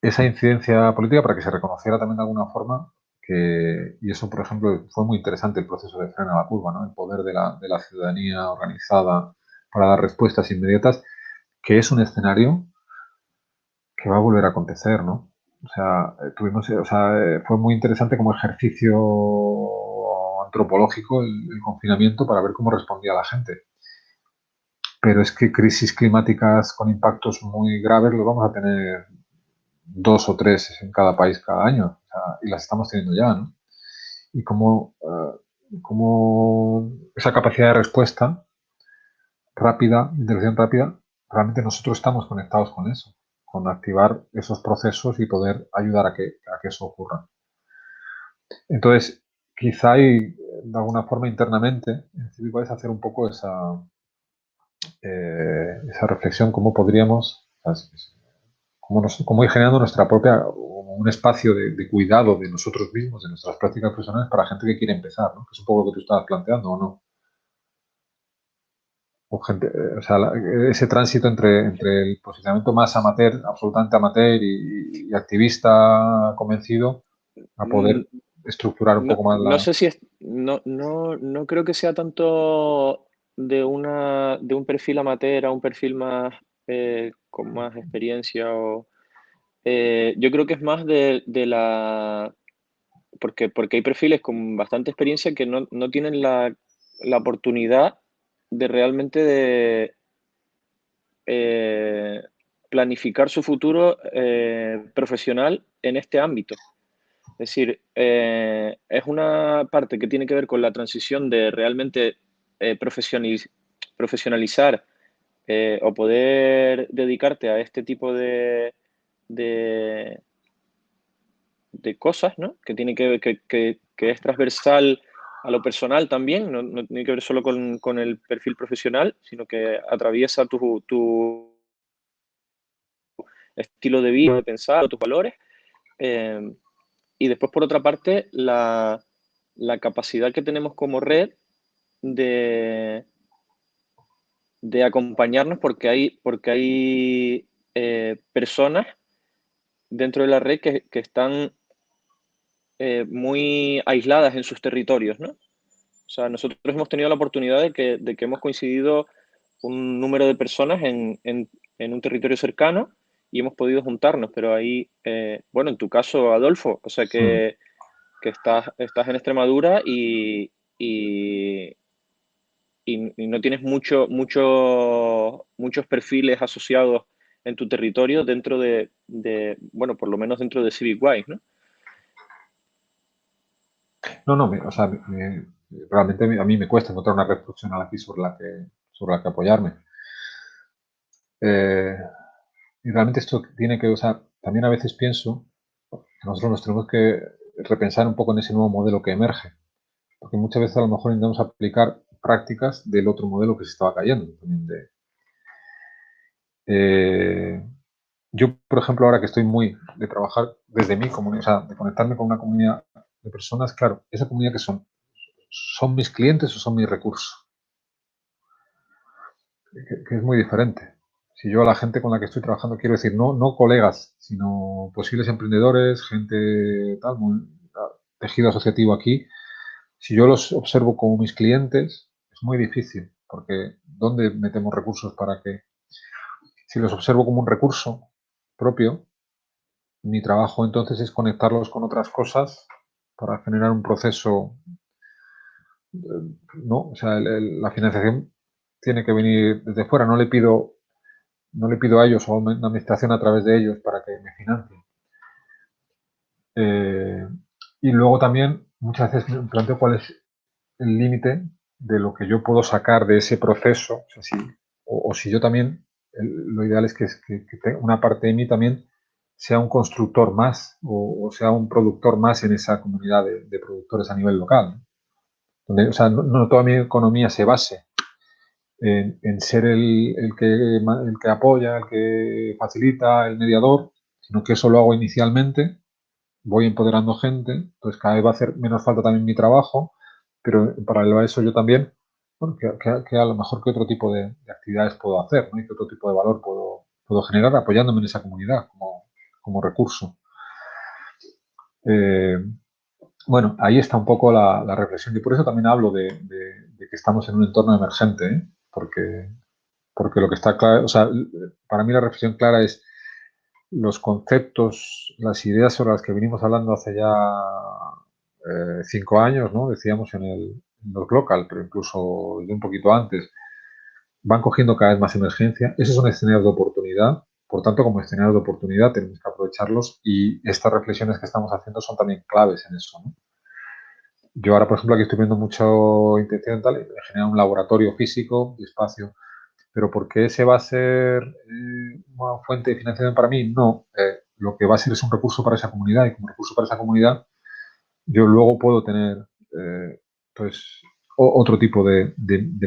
Esa incidencia política para que se reconociera también de alguna forma y eso, por ejemplo, fue muy interesante el proceso de Frena la Curva, ¿no? El poder de la ciudadanía organizada para dar respuestas inmediatas, que es un escenario que va a volver a acontecer, ¿no? O sea, fue muy interesante como ejercicio antropológico el confinamiento para ver cómo respondía la gente. Pero es que crisis climáticas con impactos muy graves lo vamos a tener 2 o 3 en cada país cada año, o sea, y las estamos teniendo ya, ¿no? Y cómo esa capacidad de respuesta rápida, interacción rápida, realmente nosotros estamos conectados con eso, con activar esos procesos y poder ayudar a que eso ocurra. Entonces, quizá hay, de alguna forma internamente, en CivicWise hacer un poco esa reflexión, cómo podríamos, cómo ir generando nuestra propia, un espacio de cuidado de nosotros mismos, de nuestras prácticas personales para gente que quiere empezar, ¿no? Que es un poco lo que tú estabas planteando, ¿o no? O gente, o sea, ese tránsito entre el posicionamiento más amateur, absolutamente amateur y activista convencido, a poder estructurar un No, poco más no sé si es, no creo que sea tanto de un perfil amateur a un perfil más con más experiencia yo creo que es más porque hay perfiles con bastante experiencia que no tienen la oportunidad de realmente planificar su futuro profesional en este ámbito. Es decir, es una parte que tiene que ver con la transición de realmente profesionalizar o poder dedicarte a este tipo de, de cosas, ¿no? Que tiene que es transversal a lo personal también, no tiene que ver solo con el perfil profesional, sino que atraviesa tu estilo de vida, de pensar, tus valores. Y después, por otra parte, la capacidad que tenemos como red de, de acompañarnos porque hay personas dentro de la red que están muy aisladas en sus territorios, ¿no? O sea, nosotros hemos tenido la oportunidad de que hemos coincidido un número de personas en un territorio cercano y hemos podido juntarnos, pero ahí, bueno, en tu caso, Adolfo, o sea que que estás en Extremadura y no tienes muchos perfiles asociados en tu territorio dentro bueno, por lo menos dentro de CivicWise, ¿no? No, o sea, realmente a mí me cuesta encontrar una red profesional aquí sobre la que apoyarme. Y realmente esto tiene que, o sea, también a veces pienso que nosotros nos tenemos que repensar un poco en ese nuevo modelo que emerge. Porque muchas veces a lo mejor intentamos aplicar prácticas del otro modelo que se estaba cayendo. También yo, por ejemplo, ahora que estoy muy de trabajar desde mi comunidad, o sea, de conectarme con una comunidad de personas, claro, esa comunidad que son mis clientes o son mis recursos, que es muy diferente. Si yo a la gente con la que estoy trabajando quiero decir, no colegas, sino posibles emprendedores, gente tal, tejido asociativo aquí, si yo los observo como mis clientes, es muy difícil, porque ¿dónde metemos recursos para que? Si los observo como un recurso propio, mi trabajo entonces es conectarlos con otras cosas para generar un proceso, ¿no? O sea, la financiación tiene que venir desde fuera, no le pido a ellos o a una administración a través de ellos para que me financien. Y luego también muchas veces me planteo cuál es el límite de lo que yo puedo sacar de ese proceso, o sea, si yo también, lo ideal es que una parte de mí también sea un constructor más o sea un productor más en esa comunidad de productores a nivel local, ¿no? Donde, o sea, no toda mi economía se base en ser el que apoya, el que facilita, el mediador, sino que eso lo hago inicialmente, voy empoderando gente, entonces cada vez va a hacer menos falta también mi trabajo, pero en paralelo a eso yo también, bueno, que a lo mejor qué otro tipo de actividades puedo hacer, ¿no? Y qué otro tipo de valor puedo generar apoyándome en esa comunidad como recurso. Bueno, ahí está un poco la reflexión y por eso también hablo de que estamos en un entorno emergente, ¿eh? Porque lo que está claro, o sea, para mí la reflexión clara es los conceptos, las ideas sobre las que venimos hablando hace ya 5 años, ¿no? Decíamos en los local, pero incluso de un poquito antes, van cogiendo cada vez más emergencia. Esos son escenarios de oportunidad. Por tanto, como escenarios de oportunidad tenemos que aprovecharlos y estas reflexiones que estamos haciendo son también claves en eso, ¿no? Yo ahora, por ejemplo, aquí estoy viendo mucha intención tal, en generar un laboratorio físico y espacio. ¿Pero por qué ese va a ser una fuente de financiación para mí? No, lo que va a ser es un recurso para esa comunidad y como recurso para esa comunidad yo luego puedo tener pues otro tipo de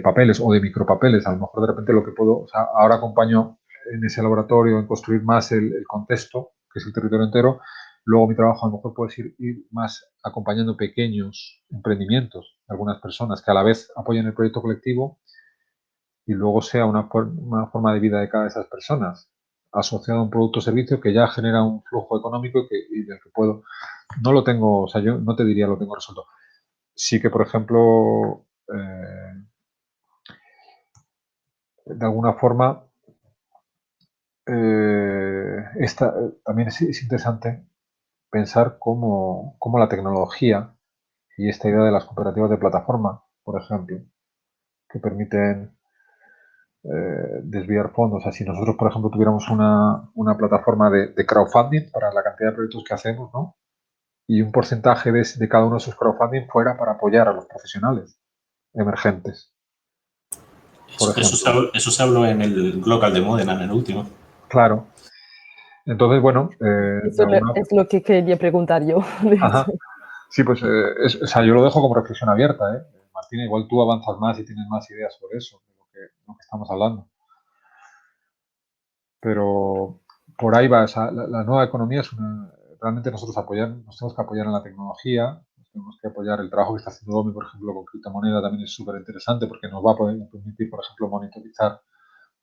papeles o de micropapeles. A lo mejor de repente lo que puedo, o sea, ahora acompaño en ese laboratorio en construir más el contexto, que es el territorio entero. Luego mi trabajo a lo mejor puede ir más acompañando pequeños emprendimientos de algunas personas que a la vez apoyen el proyecto colectivo y luego sea una forma de vida de cada de esas personas asociado a un producto o servicio que ya genera un flujo económico y del que puedo. No lo tengo, o sea, yo no te diría lo tengo resuelto. Sí que, por ejemplo, de alguna forma, también es interesante pensar cómo la tecnología y esta idea de las cooperativas de plataforma, por ejemplo, que permiten desviar fondos. O sea, si nosotros, por ejemplo, tuviéramos una plataforma de crowdfunding para la cantidad de proyectos que hacemos, ¿no? Y un porcentaje de cada uno de esos crowdfunding fuera para apoyar a los profesionales emergentes. Por ejemplo. Eso se habló en el local de Módena, en el último. Claro. Entonces, bueno... Eso es lo que quería preguntar yo. Ajá. Sí, pues o sea, yo lo dejo como reflexión abierta, ¿eh? Martina, igual tú avanzas más y tienes más ideas sobre eso, de lo que estamos hablando. Pero por ahí va, o sea, la nueva economía es realmente nosotros nos tenemos que apoyar en la tecnología, nos tenemos que apoyar el trabajo que está haciendo Domi, por ejemplo, con criptomoneda también es súper interesante porque nos va a poder permitir, por ejemplo, monitorizar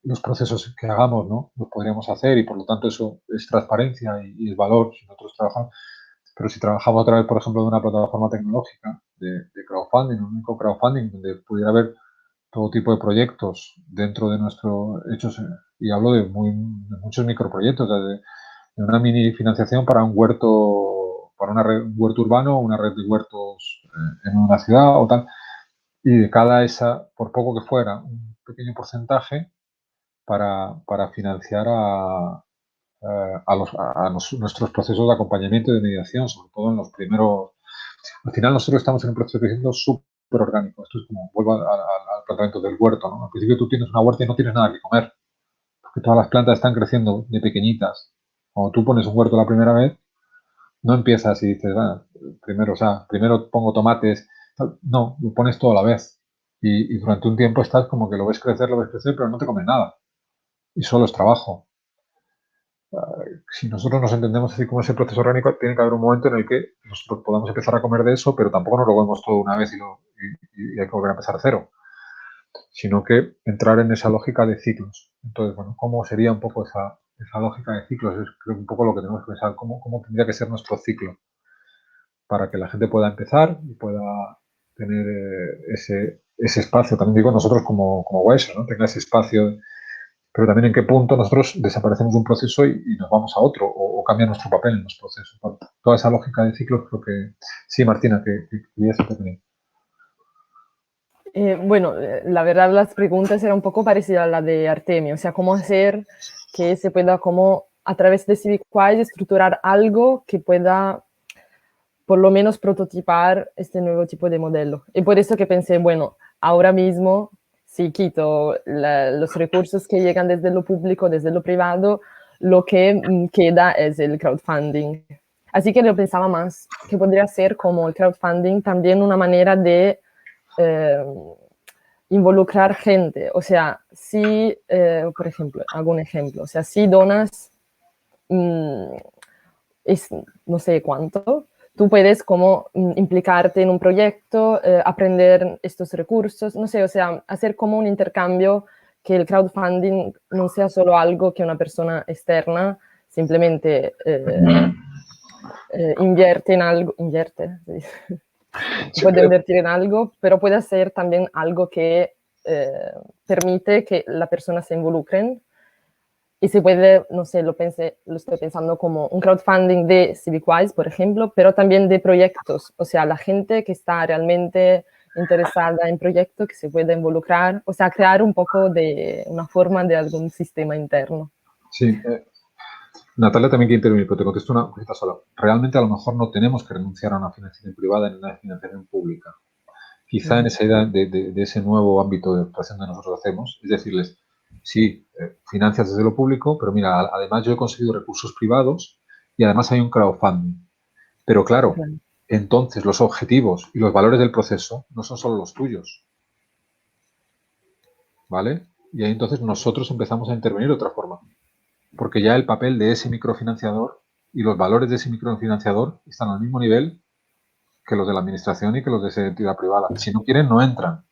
los procesos que hagamos, ¿no? Los podríamos hacer y por lo tanto eso es transparencia y es valor si nosotros trabajamos. Pero si trabajamos a través, por ejemplo, de una plataforma tecnológica de crowdfunding, un único crowdfunding, donde pudiera haber todo tipo de proyectos dentro de hechos, y hablo de muchos microproyectos, de una mini financiación para un huerto para una red, un huerto urbano, una red de huertos en una ciudad o tal, y de cada esa, por poco que fuera, un pequeño porcentaje para financiar nuestros procesos de acompañamiento y de mediación, sobre todo en los primeros. Al final nosotros estamos en un proceso de crecimiento súper orgánico. Esto es como, vuelvo al planteamiento del huerto, ¿no? Al principio tú tienes una huerta y no tienes nada que comer, porque todas las plantas están creciendo de pequeñitas. Cuando tú pones un huerto la primera vez, no empiezas y dices, bueno, primero pongo tomates. No, lo pones todo a la vez. Y durante un tiempo estás como que lo ves crecer, pero no te comes nada. Y solo es trabajo. Si nosotros nos entendemos así como ese proceso orgánico, tiene que haber un momento en el que nosotros podamos empezar a comer de eso, pero tampoco nos lo comemos todo una vez y hay que volver a empezar a cero, sino que entrar en esa lógica de ciclos. Entonces, bueno, ¿cómo sería un poco esa lógica de ciclos? Es creo, un poco lo que tenemos que pensar, cómo tendría que ser nuestro ciclo para que la gente pueda empezar y pueda tener ese espacio. También digo nosotros como Wise, ¿no? Tenga ese espacio, pero también en qué punto nosotros desaparecemos de un proceso y nos vamos a otro o cambia nuestro papel en los procesos. Bueno, toda esa lógica de ciclos creo que... Sí, Martina, que querías intervenir. Bueno, la verdad las preguntas eran un poco parecidas a la de Artemio, o sea, cómo hacer que se pueda, como a través de CivicWise, estructurar algo que pueda por lo menos prototipar este nuevo tipo de modelo. Y por eso que pensé, bueno, ahora mismo, si quito los recursos que llegan desde lo público, desde lo privado, lo que queda es el crowdfunding. Así que yo pensaba más que podría ser como el crowdfunding también una manera de involucrar gente. O sea, si, por ejemplo, hago un ejemplo, o sea, si donas, no sé cuánto, tú puedes como implicarte en un proyecto, aprender estos recursos, no sé, o sea, hacer como un intercambio, que el crowdfunding no sea solo algo que una persona externa simplemente invierte en algo, puede invertir en algo, pero puede ser también algo que permite que la persona se involucren. Y se puede, no sé, lo estoy pensando como un crowdfunding de CivicWise, por ejemplo, pero también de proyectos. O sea, la gente que está realmente interesada en proyectos, que se puede involucrar, o sea, crear un poco de una forma de algún sistema interno. Sí, Natalia también quiere intervenir, pero te contesto una cosita sola. Realmente a lo mejor no tenemos que renunciar a una financiación privada ni a una financiación pública. Quizá en esa idea de ese nuevo ámbito de actuación que nosotros hacemos, es decirles, sí, financias desde lo público, pero mira, además yo he conseguido recursos privados y además hay un crowdfunding. Pero claro, entonces los objetivos y los valores del proceso no son solo los tuyos. ¿Vale? Y ahí entonces nosotros empezamos a intervenir de otra forma. Porque ya el papel de ese microfinanciador y los valores de ese microfinanciador están al mismo nivel que los de la administración y que los de esa entidad privada. Si no quieren, no entran.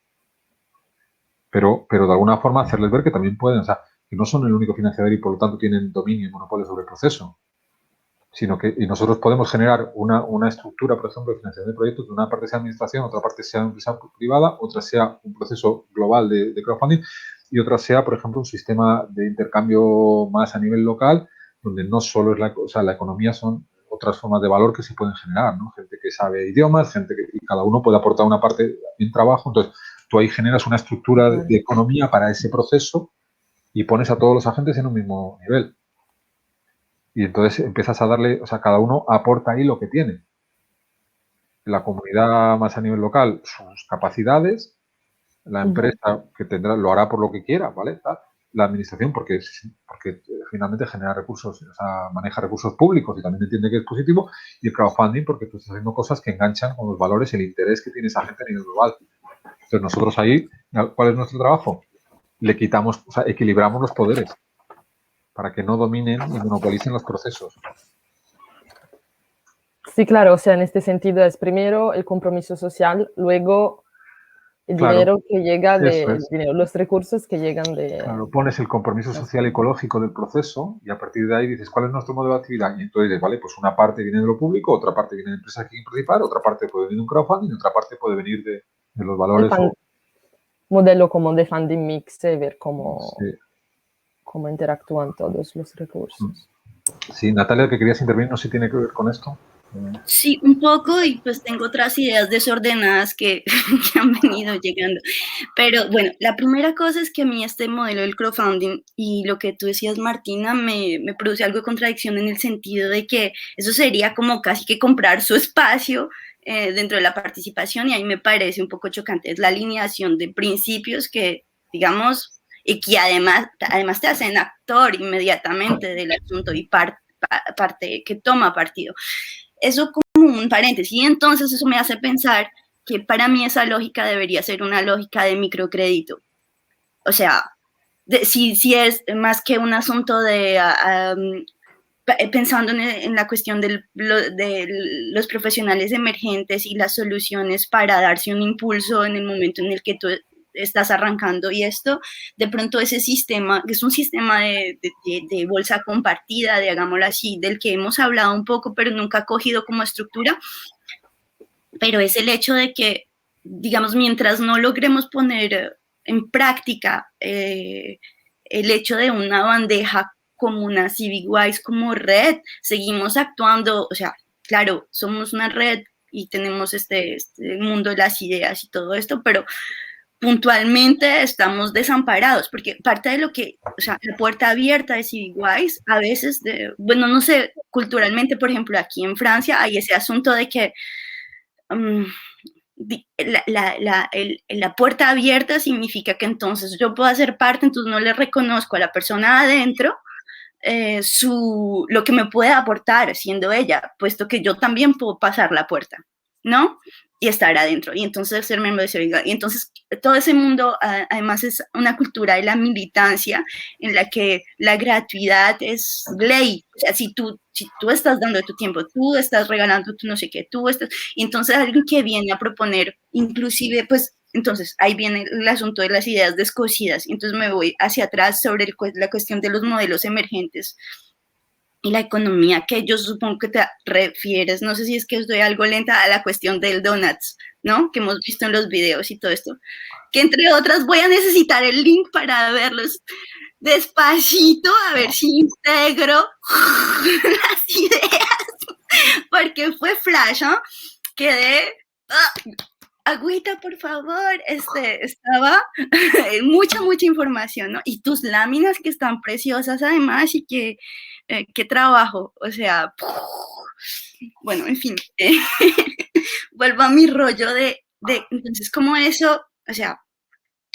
Pero de alguna forma hacerles ver que también pueden, o sea, que no son el único financiador y por lo tanto tienen dominio y monopolio sobre el proceso, sino que y nosotros podemos generar una estructura, por ejemplo, de financiación de proyectos, que una parte sea administración, otra parte sea empresa privada, otra sea un proceso global de crowdfunding y otra sea, por ejemplo, un sistema de intercambio más a nivel local, donde no solo es la economía, son otras formas de valor que se pueden generar, ¿no? Gente que sabe idiomas, gente que y cada uno puede aportar una parte en trabajo, entonces tú ahí generas una estructura de economía para ese proceso y pones a todos los agentes en un mismo nivel. Y entonces empiezas a darle, o sea, cada uno aporta ahí lo que tiene. La comunidad más a nivel local, sus capacidades, la empresa que tendrá, lo hará por lo que quiera, ¿vale? La administración, porque finalmente genera recursos, o sea, maneja recursos públicos y también entiende que es positivo, y el crowdfunding, porque tú estás haciendo cosas que enganchan con los valores, el interés que tiene esa gente a nivel global. Entonces nosotros ahí, ¿cuál es nuestro trabajo? Le quitamos, o sea, equilibramos los poderes para que no dominen y monopolicen los procesos. Sí, claro, o sea, en este sentido es primero el compromiso social, luego el dinero que llega los recursos que llegan de... Claro, pones el compromiso social y ecológico del proceso y a partir de ahí dices, ¿cuál es nuestro modelo de actividad? Y entonces dices, vale, pues una parte viene de lo público, otra parte viene de empresas que quieren participar, otra parte puede venir de un crowdfunding y otra parte puede venir de los valores. Modelo como de funding mix, ver cómo interactúan todos los recursos. Sí, Natalia, que querías intervenir, no sé si tiene que ver con esto. Sí, un poco, y pues tengo otras ideas desordenadas que, que han venido llegando. Pero bueno, la primera cosa es que a mí este modelo del crowdfunding y lo que tú decías, Martina, me produce algo de contradicción en el sentido de que eso sería como casi que comprar su espacio dentro de la participación, y ahí me parece un poco chocante. Es la alineación de principios que, digamos, y que además te hacen actor inmediatamente del asunto y parte que toma partido. Eso como un paréntesis. Y entonces eso me hace pensar que para mí esa lógica debería ser una lógica de microcrédito. O sea, si es más que un asunto de pensando en la cuestión de los profesionales emergentes y las soluciones para darse un impulso en el momento en el que tú estás arrancando, y esto, de pronto ese sistema, que es un sistema de bolsa compartida, de, hagámoslo así, del que hemos hablado un poco, pero nunca ha cogido como estructura, pero es el hecho de que, digamos, mientras no logremos poner en práctica el hecho de una bandeja como una CivicWise como red, seguimos actuando, o sea, claro, somos una red y tenemos este mundo de las ideas y todo esto, pero puntualmente estamos desamparados, porque parte de lo que, o sea, la puerta abierta de CivicWise, a veces, bueno, no sé, culturalmente, por ejemplo, aquí en Francia hay ese asunto de que la puerta abierta significa que entonces yo puedo hacer parte, entonces no le reconozco a la persona adentro lo que me puede aportar siendo ella, puesto que yo también puedo pasar la puerta, ¿no? Y estar adentro, y entonces ser miembro de Civic. Y entonces todo ese mundo además es una cultura de la militancia en la que la gratuidad es ley. O sea, si tú estás dando tu tiempo, tú estás regalando tu no sé qué, tú estás... Y entonces alguien que viene a proponer, inclusive, pues, entonces ahí viene el asunto de las ideas descosidas. Entonces me voy hacia atrás sobre la cuestión de los modelos emergentes y la economía, que yo supongo que te refieres, no sé si es que estoy algo lenta, a la cuestión del donuts, ¿no? Que hemos visto en los videos y todo esto. Que entre otras voy a necesitar el link para verlos despacito, a ver si integro las ideas, porque fue flash, ¿no? Quedé... agüita, por favor, estaba mucha información, ¿no? Y tus láminas que están preciosas además, y qué trabajo, o sea, bueno, en fin, vuelvo a mi rollo entonces, como eso, o sea,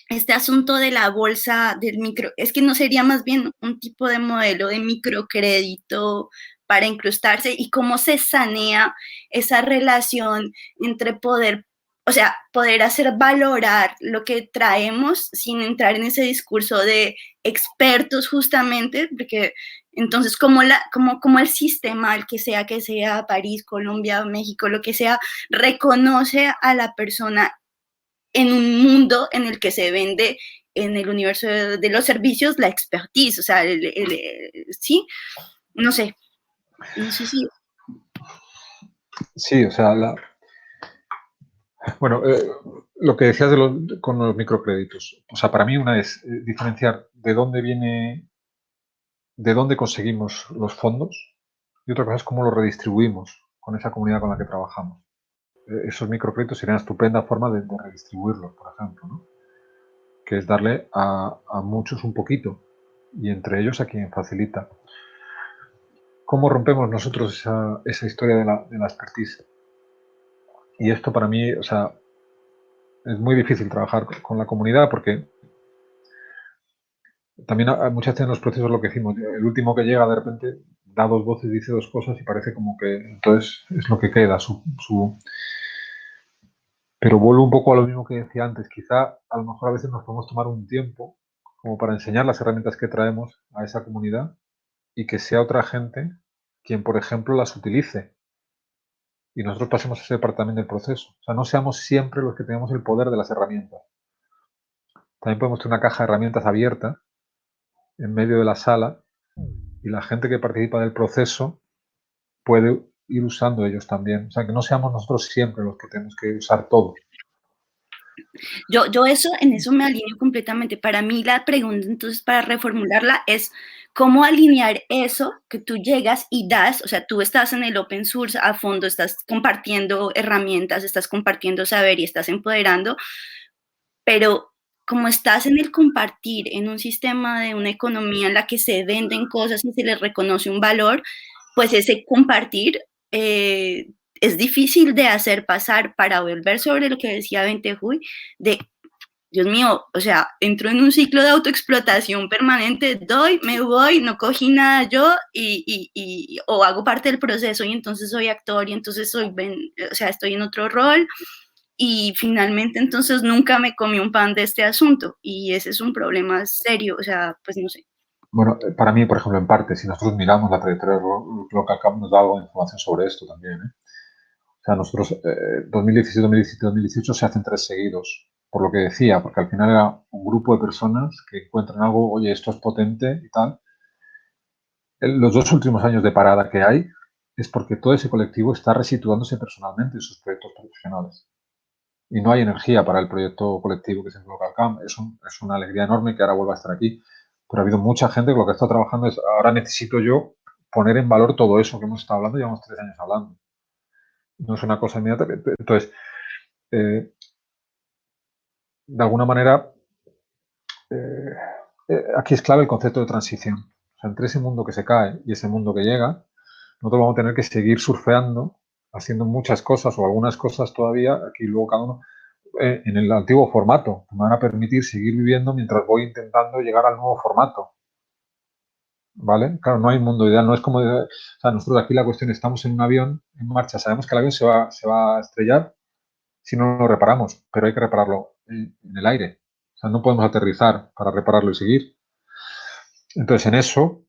este asunto de la bolsa del micro, es que no sería más bien un tipo de modelo de microcrédito para incrustarse, y cómo se sanea esa relación entre poder, o sea, poder hacer valorar lo que traemos sin entrar en ese discurso de expertos justamente, porque entonces como el sistema, el que sea, París, Colombia, México, lo que sea, reconoce a la persona en un mundo en el que se vende en el universo de los servicios la expertise, o sea, sí, no sé si... Sí, o sea, bueno, lo que decías con los microcréditos. O sea, para mí una es diferenciar de dónde conseguimos los fondos, y otra cosa es cómo los redistribuimos con esa comunidad con la que trabajamos. Esos microcréditos serían una estupenda forma de redistribuirlos, por ejemplo, ¿no? Que es darle a muchos un poquito, y entre ellos a quien facilita. ¿Cómo rompemos nosotros esa historia de la expertise? Y esto para mí, o sea, es muy difícil trabajar con la comunidad, porque también muchas veces en los procesos lo que decimos, el último que llega de repente da dos voces, dice dos cosas y parece como que entonces es lo que queda. Pero vuelvo un poco a lo mismo que decía antes, quizá a lo mejor a veces nos podemos tomar un tiempo como para enseñar las herramientas que traemos a esa comunidad, y que sea otra gente quien, por ejemplo, las utilice, y nosotros pasemos a ser parte también del proceso. O sea, no seamos siempre los que tenemos el poder de las herramientas. También podemos tener una caja de herramientas abierta en medio de la sala, y la gente que participa del proceso puede ir usando ellos también. O sea, que no seamos nosotros siempre los que tenemos que usar todo. En eso me alineo completamente. Para mí la pregunta, entonces, para reformularla, es cómo alinear eso que tú llegas y das, o sea, tú estás en el open source a fondo, estás compartiendo herramientas, estás compartiendo saber y estás empoderando, pero como estás en el compartir, en un sistema de una economía en la que se venden cosas y se les reconoce un valor, pues ese compartir es difícil de hacer pasar para volver sobre lo que decía Bentejuy, de, Dios mío, o sea, entro en un ciclo de autoexplotación permanente, doy, me voy, no cogí nada yo o hago parte del proceso y entonces soy actor y entonces o sea, estoy en otro rol y finalmente entonces nunca me comí un pan de este asunto y ese es un problema serio, o sea, pues no sé. Bueno, para mí, por ejemplo, en parte, si nosotros miramos la trayectoria de Local Camp, nos da algo de información sobre esto también, ¿eh? O sea, nosotros, 2017, 2017, 2018 se hacen 3 seguidos, por lo que decía, porque al final era un grupo de personas que encuentran algo, oye, esto es potente y tal. Los 2 últimos años de parada que hay es porque todo ese colectivo está resituándose personalmente en sus proyectos profesionales. Y no hay energía para el proyecto colectivo que es el Local Camp. Es una alegría enorme que ahora vuelva a estar aquí. Pero ha habido mucha gente que lo que está trabajando es, ahora necesito yo poner en valor todo eso que hemos estado hablando, llevamos 3 años hablando. No es una cosa inmediata. Entonces, de alguna manera, aquí es clave el concepto de transición. O sea, entre ese mundo que se cae y ese mundo que llega, nosotros vamos a tener que seguir surfeando, haciendo muchas cosas o algunas cosas todavía, aquí luego cada uno, en el antiguo formato, que me van a permitir seguir viviendo mientras voy intentando llegar al nuevo formato. ¿Vale? Claro, no hay mundo ideal, no es como, o sea, nosotros aquí la cuestión, estamos en un avión en marcha, sabemos que el avión se va a estrellar si no lo reparamos, pero hay que repararlo en el aire. O sea, no podemos aterrizar para repararlo y seguir. Entonces, en eso,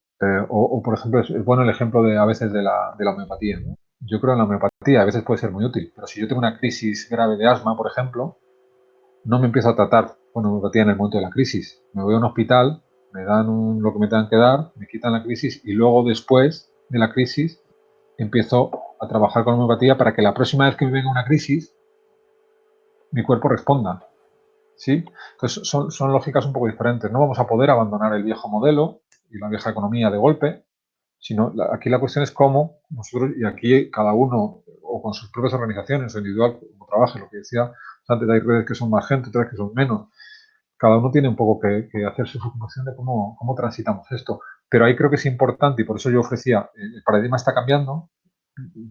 o por ejemplo, es bueno el ejemplo a veces de la homeopatía. Yo creo en la homeopatía, a veces puede ser muy útil, pero si yo tengo una crisis grave de asma, por ejemplo, no me empiezo a tratar con homeopatía en el momento de la crisis. Me voy a un hospital, me dan lo que me tengan que dar, me quitan la crisis y luego después de la crisis empiezo a trabajar con homeopatía para que la próxima vez que me venga una crisis mi cuerpo responda. ¿Sí? Entonces son lógicas un poco diferentes. No vamos a poder abandonar el viejo modelo y la vieja economía de golpe, sino aquí la cuestión es cómo nosotros, y aquí cada uno, o con sus propias organizaciones, o individual, como trabaje, lo que decía antes, hay redes que son más gente, otras que son menos. Cada uno tiene un poco que hacerse su función de cómo transitamos esto. Pero ahí creo que es importante, y por eso yo ofrecía, el paradigma está cambiando.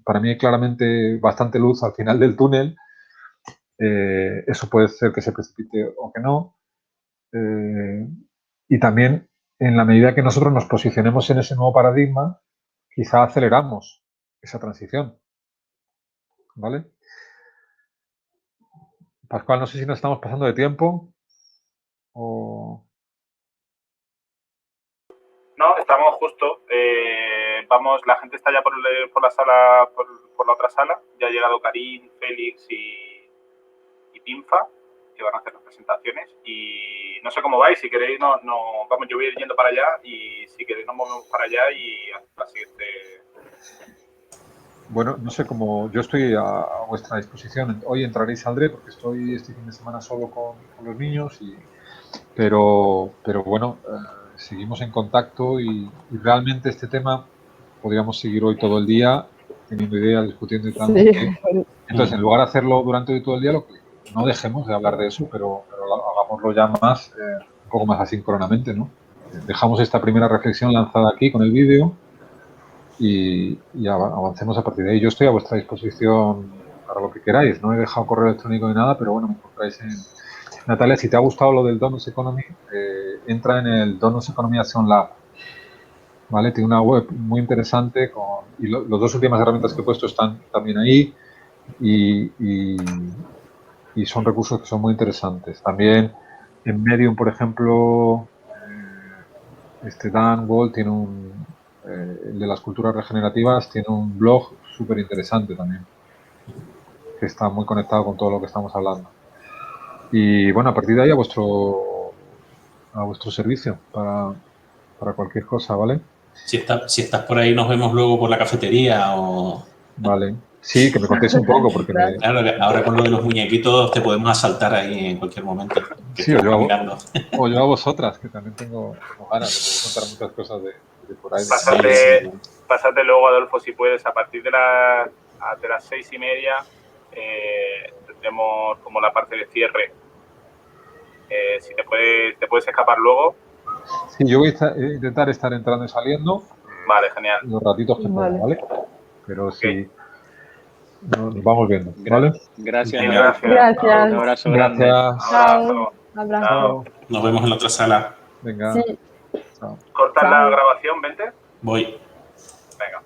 Para mí hay claramente bastante luz al final del túnel. Eso puede ser que se precipite o que no. Y también, en la medida que nosotros nos posicionemos en ese nuevo paradigma, quizá aceleramos esa transición. ¿Vale? Pascual, no sé si nos estamos pasando de tiempo o... No, estamos justo. Vamos, la gente está ya por la sala, por la otra sala. Ya ha llegado Karim, Félix y Pinfa, que van a hacer las presentaciones. Y no sé cómo vais, si queréis, vamos, yo voy a ir yendo para allá y si queréis nos movemos para allá y hasta la siguiente. Bueno, no sé cómo, yo estoy a vuestra disposición. Hoy entraré y saldré porque estoy este fin de semana solo con los niños, pero bueno, seguimos en contacto y realmente este tema podríamos seguir hoy todo el día teniendo ideas, discutiendo y tal. Sí. Entonces, en lugar de hacerlo durante hoy todo el día, no dejemos de hablar de eso, pero hagámoslo ya más, un poco más asíncronamente, ¿no? Dejamos esta primera reflexión lanzada aquí con el vídeo y avancemos a partir de ahí. Yo estoy a vuestra disposición para lo que queráis. No he dejado correo electrónico ni nada, pero bueno, me encontráis en... Natalia, si te ha gustado lo del Donuts Economy, entra en el Donuts Economy Action Lab. ¿Vale? Tiene una web muy interesante y las 2 últimas herramientas que he puesto están también ahí y son recursos que son muy interesantes. También en Medium, por ejemplo, Dan Wall tiene el de las culturas regenerativas, tiene un blog súper interesante también, que está muy conectado con todo lo que estamos hablando. Y bueno, a partir de ahí a vuestro servicio para cualquier cosa, ¿vale? Si estás por ahí, nos vemos luego por la cafetería o... Vale. Sí, que me contéis un poco, porque me... Claro, que ahora con lo de los muñequitos te podemos asaltar ahí en cualquier momento. Que Sí, o yo, mirando. o yo a vosotras, que también tengo ganas de contar muchas cosas de por ahí. Pásate luego, Adolfo, si puedes, a partir de las 6:30 tendremos como la parte de cierre. Si te puedes escapar luego. Sí, yo voy a intentar estar entrando y saliendo. Vale, genial. Los ratitos que pueda, ¿vale? Pero sí, nos vamos viendo, ¿vale? Gracias. Venga, Gracias. Un abrazo grande. Gracias. Chao. Abrazo. Chao. Nos vemos en la otra sala. Venga. Sí. Chao. ¿Cortas Chao. la grabación, Vente? Voy. Venga.